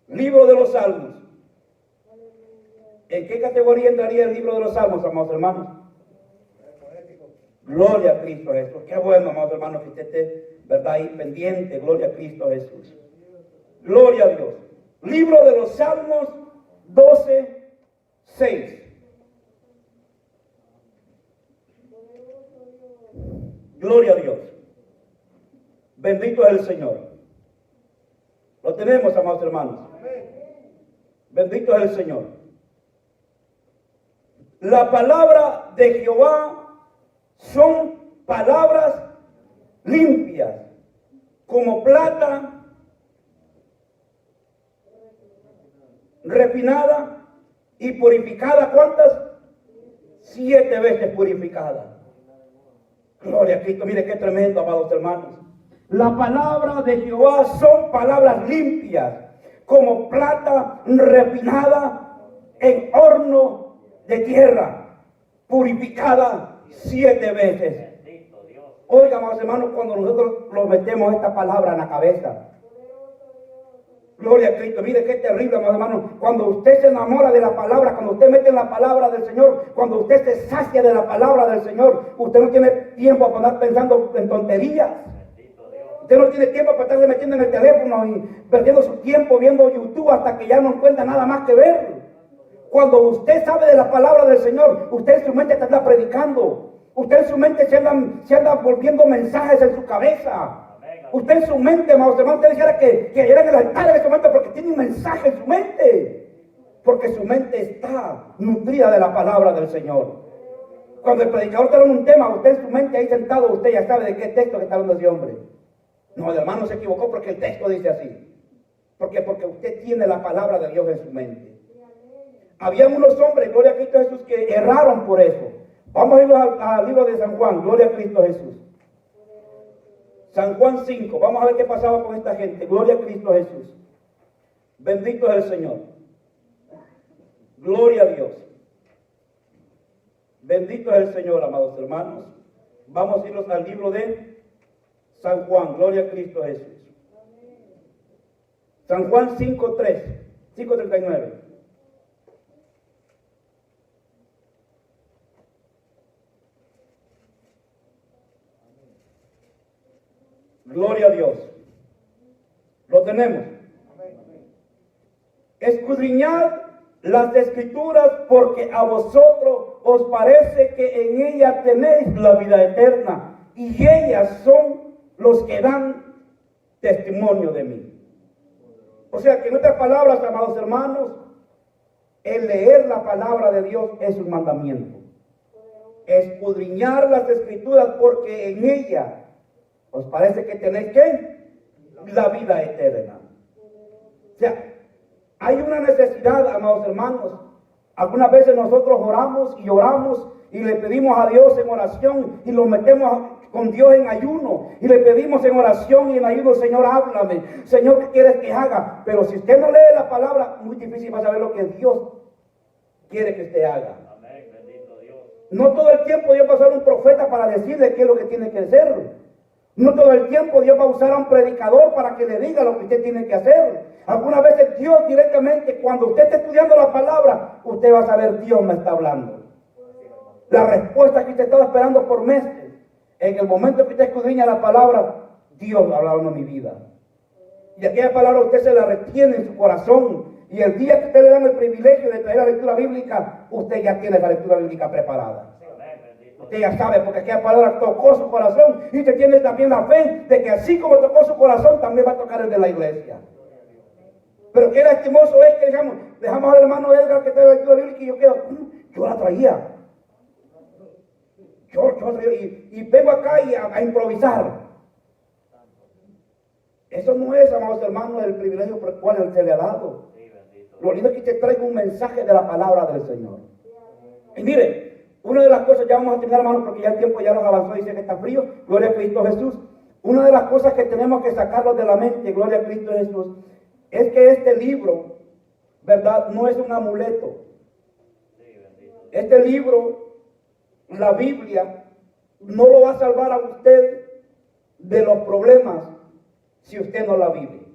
Libro de los Salmos. ¿En qué categoría entraría el libro de los Salmos, amados hermanos? Gloria a Cristo Jesús. Qué bueno, amados hermanos, que usted esté, ¿verdad?, ahí pendiente. Gloria a Cristo Jesús. Gloria a Dios. Libro de los Salmos 12:6. Gloria a Dios. Bendito es el Señor. Lo tenemos, amados hermanos. Bendito es el Señor. La palabra de Jehová son palabras limpias, como plata refinada y purificada. ¿Cuántas? 7 veces purificada. Gloria a Cristo. Mire qué tremendo, amados hermanos. La palabra de Jehová son palabras limpias, como plata refinada en horno de tierra, purificada 7 veces. Oiga, amados hermanos, cuando nosotros nos metemos esta palabra en la cabeza. Gloria a Cristo. Mire qué terrible, amados hermanos. Cuando usted se enamora de la palabra, cuando usted mete en la palabra del Señor, cuando usted se sacia de la palabra del Señor, usted no tiene tiempo para andar pensando en tonterías. Usted no tiene tiempo para estarse metiendo en el teléfono y perdiendo su tiempo viendo YouTube hasta que ya no encuentra nada más que ver. Cuando usted sabe de la palabra del Señor, usted en su mente está predicando. Usted en su mente se anda volviendo mensajes en su cabeza. Usted en su mente, amados hermanos, usted dijera que era en el altar en su mente porque tiene un mensaje en su mente. Porque su mente está nutrida de la palabra del Señor. Cuando el predicador trae un tema, usted en su mente ahí sentado, usted ya sabe de qué texto que está hablando ese hombre. No, el hermano se equivocó porque el texto dice así. Porque usted tiene la palabra de Dios en su mente. Habían unos hombres, gloria a Cristo Jesús, que erraron por eso. Vamos a ir al libro de San Juan, gloria a Cristo Jesús. San Juan 5, vamos a ver qué pasaba con esta gente. Gloria a Cristo Jesús. Bendito es el Señor. Gloria a Dios. Bendito es el Señor, amados hermanos. Vamos a irnos al libro de San Juan, gloria a Cristo Jesús. San Juan 5:3, 5:39. Gloria a Dios. Lo tenemos. Escudriñad las Escrituras porque a vosotros os parece que en ellas tenéis la vida eterna y ellas son los que dan testimonio de mí. O sea que en otras palabras, amados hermanos, el leer la palabra de Dios es un mandamiento. Escudriñar las Escrituras porque en ellas os parece que tenéis ¿qué? La vida eterna. O sea, hay una necesidad, amados hermanos. Algunas veces nosotros oramos y le pedimos a Dios en oración y lo metemos con Dios en ayuno y le pedimos en oración y en ayuno: Señor, háblame, Señor, ¿qué quieres que haga? Pero si usted no lee la palabra, muy difícil va a saber lo que Dios quiere que usted haga. Amén, bendito Dios. No todo el tiempo Dios va a usar un profeta para decirle qué es lo que tiene que hacer. No todo el tiempo Dios va a usar a un predicador para que le diga lo que usted tiene que hacer. Algunas veces Dios directamente, cuando usted está estudiando la palabra, usted va a saber: Dios me está hablando. La respuesta que usted estaba esperando por meses, en el momento que usted escudriña la palabra, Dios va a hablar en mi vida. Y aquella palabra usted se la retiene en su corazón. Y el día que usted le dan el privilegio de traer la lectura bíblica, usted ya tiene la lectura bíblica preparada. Usted ya sabe, porque aquella palabra tocó su corazón y usted tiene también la fe de que así como tocó su corazón, también va a tocar el de la iglesia. Pero qué lastimoso es que dejamos al hermano Edgar que trae la lectura bíblica y yo la traía. Y vengo acá a improvisar. Eso no es, amados hermanos, el privilegio por el cual se le ha dado. Lo lindo es que te traiga un mensaje de la palabra del Señor. Y miren, una de las cosas, ya vamos a terminar, hermanos, porque ya el tiempo ya nos avanzó, dice que está frío, gloria a Cristo Jesús. Una de las cosas que tenemos que sacarlos de la mente, gloria a Cristo Jesús, es que este libro, ¿verdad? No es un amuleto. Este libro, la Biblia, no lo va a salvar a usted de los problemas si usted no la vive.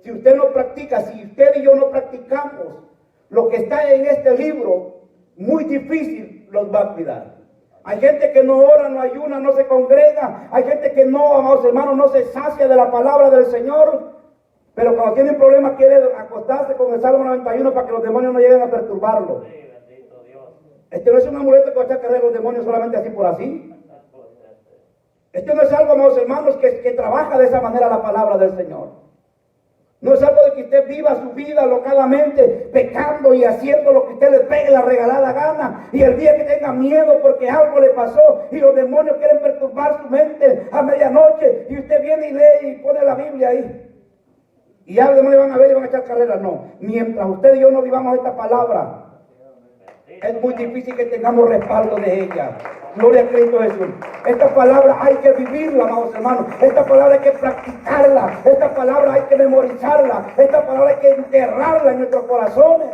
Si usted no practica, si usted y yo no practicamos lo que está en este libro, muy difícil los va a cuidar. Hay gente que no ora, no ayuna, no se congrega. Hay gente que no, amados hermanos, no se sacia de la palabra del Señor. Pero cuando tienen problemas quiere acostarse con el Salmo 91 para que los demonios no lleguen a perturbarlo. Este no es un amuleto que va a echar carrera a los demonios solamente así por así. Esto no es algo, amados hermanos, que trabaja de esa manera la palabra del Señor. No es algo de que usted viva su vida locadamente, pecando y haciendo lo que usted le pegue la regalada gana. Y el día que tenga miedo porque algo le pasó y los demonios quieren perturbar su mente a medianoche, y usted viene y lee y pone la Biblia ahí. Y ya los demonios van a ver y van a echar carrera. No, mientras usted y yo no vivamos esta palabra, es muy difícil que tengamos respaldo de ella. Gloria a Cristo Jesús. Esta palabra hay que vivirla, amados hermanos. Esta palabra hay que practicarla. Esta palabra hay que memorizarla. Esta palabra hay que enterrarla en nuestros corazones.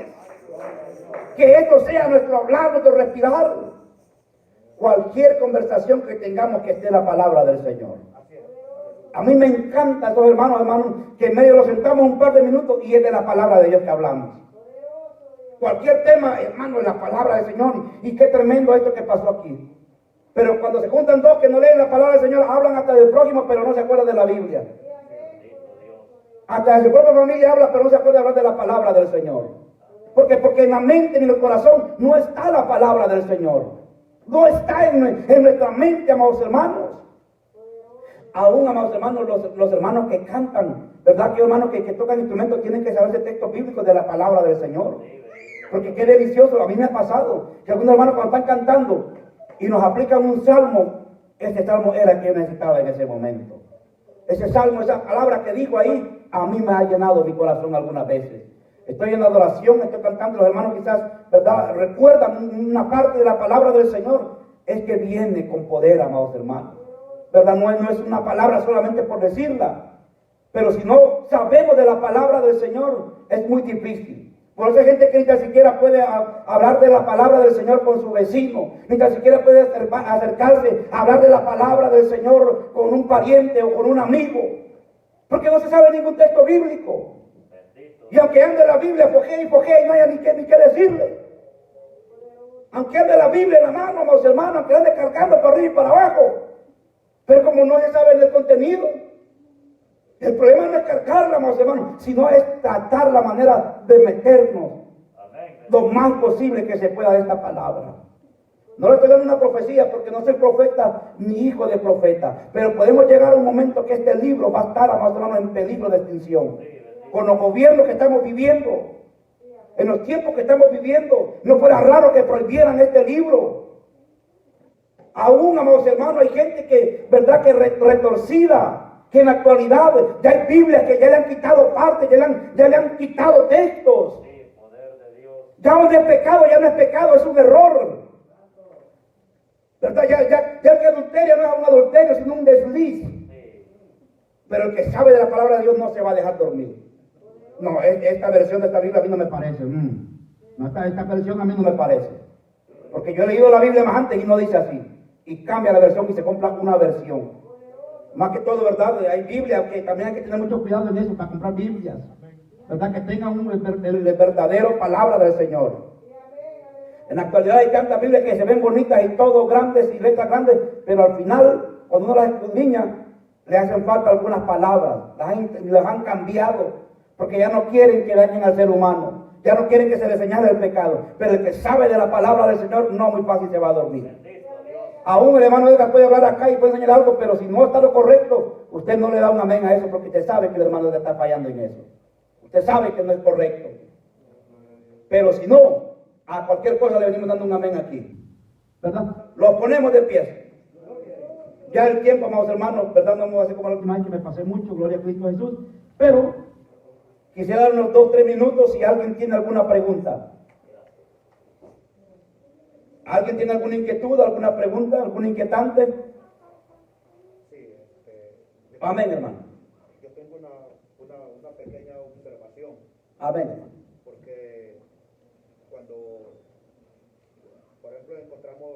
Que esto sea nuestro hablar, nuestro respirar. Cualquier conversación que tengamos, que esté la palabra del Señor. A mí me encanta estos hermanos, que en medio los sentamos un par de minutos y es de la palabra de Dios que hablamos. Cualquier tema, hermano, es la palabra del Señor. Y qué tremendo esto que pasó aquí. Pero cuando se juntan dos que no leen la palabra del Señor, hablan hasta del prójimo, pero no se acuerdan de la Biblia. Hasta de su propia familia habla, pero no se acuerda de hablar de la palabra del Señor. Porque en la mente ni en el corazón no está la palabra del Señor. No está en nuestra mente, amados hermanos. Aún, amados hermanos, los hermanos que cantan, ¿verdad? Que hermanos que tocan instrumentos tienen que saberse textos bíblicos de la palabra del Señor. Porque qué delicioso, a mí me ha pasado que algunos hermanos cuando están cantando y nos aplican un salmo, ese salmo era el que yo necesitaba en ese momento. Ese salmo, esa palabra que dijo ahí, a mí me ha llenado mi corazón algunas veces. Estoy en adoración, estoy cantando, los hermanos quizás, ¿verdad?, recuerdan una parte de la palabra del Señor. Es que viene con poder, amados hermanos. ¿Verdad? No es una palabra solamente por decirla. Pero si no sabemos de la palabra del Señor, es muy difícil. Por eso hay gente que ni tan siquiera puede hablar de la palabra del Señor con su vecino, ni tan siquiera puede acercarse a hablar de la palabra del Señor con un pariente o con un amigo, porque no se sabe ningún texto bíblico. Y aunque ande la Biblia, fogea y no haya ni qué decirle. Aunque ande la Biblia en la mano, amados hermanos, aunque ande cargando para arriba y para abajo, pero como no se sabe del contenido, el problema no es cargarla, amados hermanos, sino es tratar la manera de meternos lo más posible que se pueda de esta palabra. No le estoy dando una profecía porque no soy profeta ni hijo de profeta, pero podemos llegar a un momento que este libro va a estar, amados hermanos, en peligro de extinción. Con los gobiernos que estamos viviendo, en los tiempos que estamos viviendo, no fuera raro que prohibieran este libro. Aún, amados hermanos, hay gente que, ¿verdad?, que retorcida, que en la actualidad ya hay Biblias que ya le han quitado partes, ya le han quitado textos. Ya donde es pecado, ya no es pecado, es un error. ¿Verdad? Ya el que adulteria no es un adulterio, sino un desliz. Pero el que sabe de la palabra de Dios no se va a dejar dormir. No, esta versión de esta Biblia a mí no me parece. No, esta versión a mí no me parece. Porque yo he leído la Biblia más antes y no dice así. Y cambia la versión y se compra una versión. Más que todo, ¿verdad? Hay Biblias que también hay que tener mucho cuidado en eso para comprar Biblias. ¿Verdad? Que tengan el verdadero palabra del Señor. En la actualidad hay tantas Biblias que se ven bonitas y todo grandes y letras grandes, pero al final, cuando uno las escudriña, le hacen falta algunas palabras. Las han cambiado, porque ya no quieren que dañen al ser humano. Ya no quieren que se le señale el pecado. Pero el que sabe de la palabra del Señor, no muy fácil se va a dormir. Aún el hermano Edgar puede hablar acá y puede enseñar algo, pero si no está lo correcto, usted no le da un amén a eso, porque usted sabe que el hermano Edgar está fallando en eso. Usted sabe que no es correcto. Pero si no, a cualquier cosa le venimos dando un amén aquí. ¿Verdad? Los ponemos de pie. Ya el tiempo, amados hermanos, ¿verdad? No me voy a hacer como la última vez que me pasé mucho, gloria a Cristo Jesús. Pero quisiera dar unos 2 o 3 minutos si alguien tiene alguna pregunta. ¿Alguien tiene alguna inquietud, alguna pregunta, algún inquietante? Sí, Amén, hermano. yo tengo una pequeña observación, Amén, hermano. porque cuando, por ejemplo, encontramos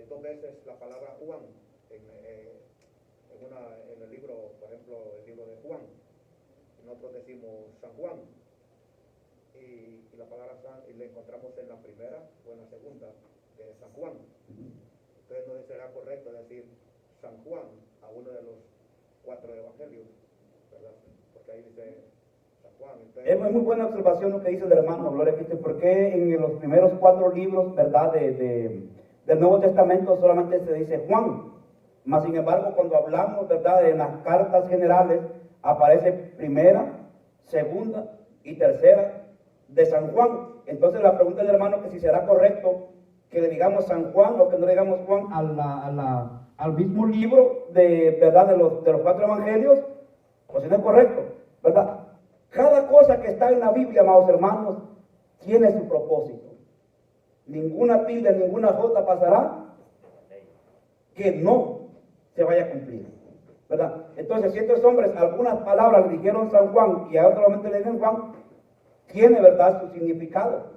dos veces la palabra Juan en el libro, por ejemplo, el libro de Juan, nosotros decimos San Juan, y la palabra San, y la encontramos en la primera o en la segunda de San Juan. Entonces no será correcto decir San Juan a uno de los 4 evangelios, ¿verdad? Porque ahí dice San Juan. Entonces, Es muy buena observación lo que dice el hermano, gloria a Cristo, porque en los primeros 4 libros, ¿verdad?, del Nuevo Testamento solamente se dice Juan. Mas, sin embargo, cuando hablamos, ¿verdad?, en las cartas generales, aparece primera, segunda y tercera de San Juan. Entonces la pregunta del hermano que si será correcto que le digamos San Juan o que no le digamos Juan al mismo libro de, ¿verdad?, de los 4 evangelios, pues si no es correcto, ¿verdad? Cada cosa que está en la Biblia, amados hermanos, tiene su propósito. Ninguna tilde, ninguna jota pasará que no se vaya a cumplir, ¿verdad? Entonces, si estos hombres algunas palabras le dijeron San Juan y a otro momento le dicen Juan, tiene, ¿verdad?, su significado,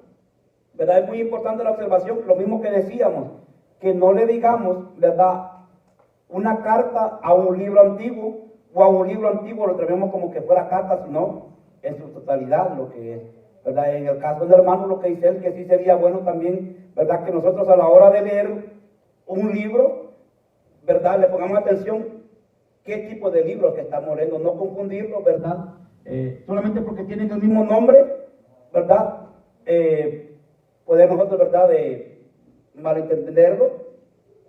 ¿verdad? Es muy importante la observación, lo mismo que decíamos, que no le digamos, ¿verdad?, una carta a un libro antiguo, o a un libro antiguo lo tenemos como que fuera carta, sino en su totalidad lo que es, ¿verdad? En el caso del hermano, lo que dice él, que sí sería bueno también, ¿verdad?, que nosotros a la hora de leer un libro, ¿verdad?, le pongamos atención qué tipo de libro que estamos leyendo, no confundirlo, ¿verdad? Solamente porque tienen el mismo nombre, ¿verdad? Poder nosotros, ¿verdad?, malentenderlo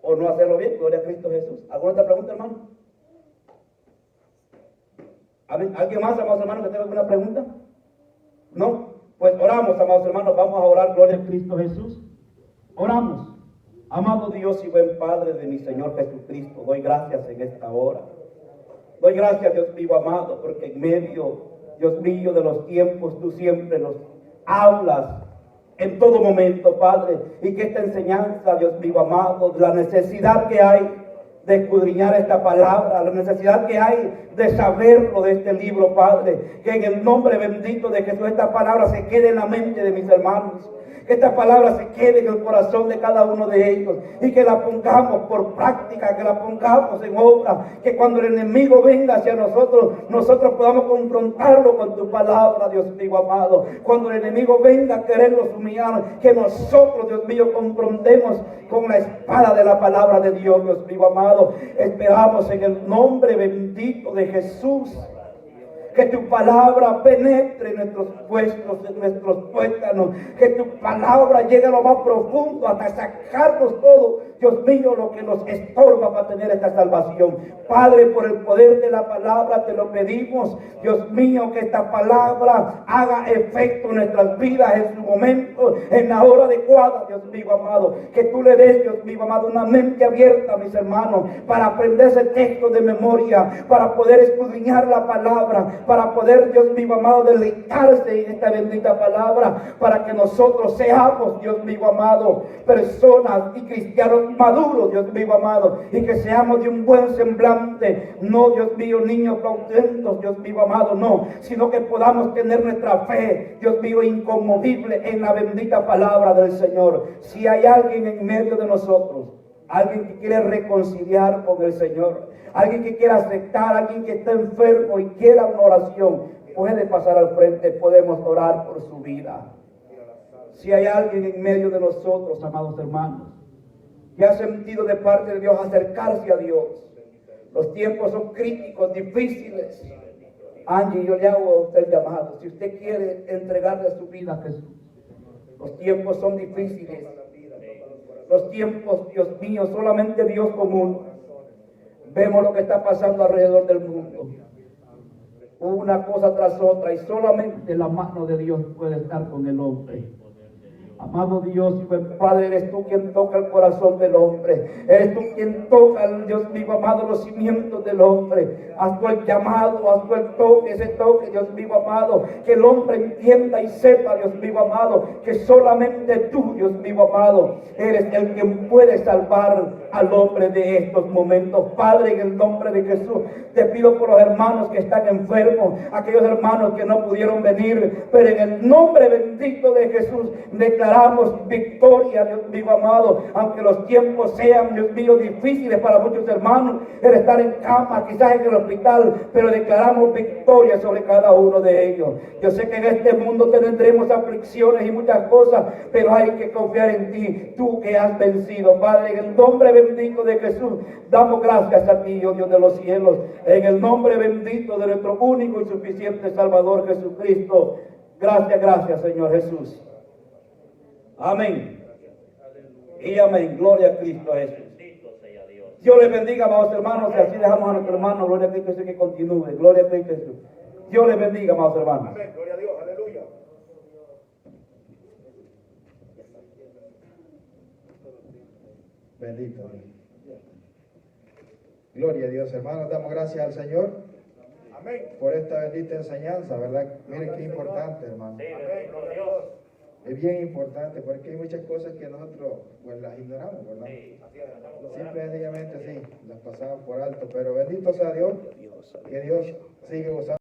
o no hacerlo bien. Gloria a Cristo Jesús. ¿Alguna otra pregunta, hermano? ¿Alguien más, amados hermanos, que tenga alguna pregunta? ¿No? Pues oramos, amados hermanos, vamos a orar. Gloria a Cristo Jesús. Oramos. Amado Dios y buen Padre de mi Señor Jesucristo, doy gracias en esta hora. Doy gracias, Dios mío amado, porque en medio, Dios mío, de los tiempos, tú siempre nos hablas en todo momento, Padre, y que esta enseñanza, Dios mío amado, la necesidad que hay de escudriñar esta palabra, la necesidad que hay de saberlo de este libro, Padre, que en el nombre bendito de Jesús esta palabra se quede en la mente de mis hermanos, que esta palabra se quede en el corazón de cada uno de ellos y que la pongamos por práctica, que la pongamos en obra, que cuando el enemigo venga hacia nosotros, nosotros podamos confrontarlo con tu palabra, Dios mío amado. Cuando el enemigo venga a querernos humillar, que nosotros, Dios mío, confrontemos con la espada de la palabra de Dios, Dios mío amado. Esperamos en el nombre bendito de Jesús que tu palabra penetre en nuestros puestos, en nuestros tuétanos, que tu palabra llegue a lo más profundo hasta sacarnos todo, Dios mío, lo que nos estorba para tener esta salvación. Padre, por el poder de la palabra te lo pedimos, Dios mío, que esta palabra haga efecto en nuestras vidas en su momento, en la hora adecuada, Dios mío amado, que tú le des, Dios mío amado, una mente abierta a mis hermanos, para aprender ese texto de memoria, para poder escudriñar la palabra, para poder, Dios mío amado, deleitarse en esta bendita palabra, para que nosotros seamos, Dios mío amado, personas y cristianos maduros, Dios mío amado, y que seamos de un buen semblante, no, Dios mío, niños contentos, Dios mío amado, no, sino que podamos tener nuestra fe, Dios mío, inconmovible en la bendita palabra del Señor. Si hay alguien en medio de nosotros, alguien que quiere reconciliar con el Señor, alguien que quiera aceptar, alguien que está enfermo y quiera una oración, puede pasar al frente, podemos orar por su vida. Si hay alguien en medio de nosotros, amados hermanos, que ha sentido de parte de Dios acercarse a Dios, los tiempos son críticos, difíciles. Angie, yo le hago a usted el llamado, si usted quiere entregarle su vida a Jesús, los tiempos son difíciles. Los tiempos, Dios mío, solamente Dios con uno. Vemos lo que está pasando alrededor del mundo. Una cosa tras otra y solamente la mano de Dios puede estar con el hombre. Amado Dios y buen Padre, eres tú quien toca el corazón del hombre. Eres tú quien toca, Dios mío amado, los cimientos del hombre. Haz tú el llamado, haz tú el toque, ese toque, Dios mío amado. Que el hombre entienda y sepa, Dios mío amado, que solamente tú, Dios mío amado, eres el quien puede salvar al hombre de estos momentos. Padre, en el nombre de Jesús, te pido por los hermanos que están enfermos, aquellos hermanos que no pudieron venir, pero en el nombre bendito de Jesús, declaramos victoria, Dios mío amado, aunque los tiempos sean, Dios mío, difíciles para muchos hermanos, el estar en cama, quizás en el hospital, pero declaramos victoria sobre cada uno de ellos. Yo sé que en este mundo tendremos aflicciones y muchas cosas, pero hay que confiar en ti, tú que has vencido. Padre, en el nombre bendito de Jesús, damos gracias a ti, oh Dios de los cielos, en el nombre bendito de nuestro único y suficiente Salvador Jesucristo. Gracias, gracias, Señor Jesús. Amén. Y amén. Gloria a Cristo Jesús. Bendito sea Dios. Dios les bendiga, amados hermanos, y así dejamos a nuestro hermano. Gloria a Cristo Jesús, que continúe. Gloria a Cristo Jesús. Dios les bendiga, amados hermanos. Amén. Gloria a Dios. Aleluya. Bendito Dios. Gloria a Dios, hermanos. Damos gracias al Señor Amén. por esta bendita enseñanza, ¿verdad? Miren qué importante, hermano. Sí, bendito Dios. Es bien importante porque hay muchas cosas que nosotros pues las ignoramos, ¿verdad? Sí. Simple y sencillamente sí, las pasamos por alto, pero bendito sea Dios, que Dios sigue gozando.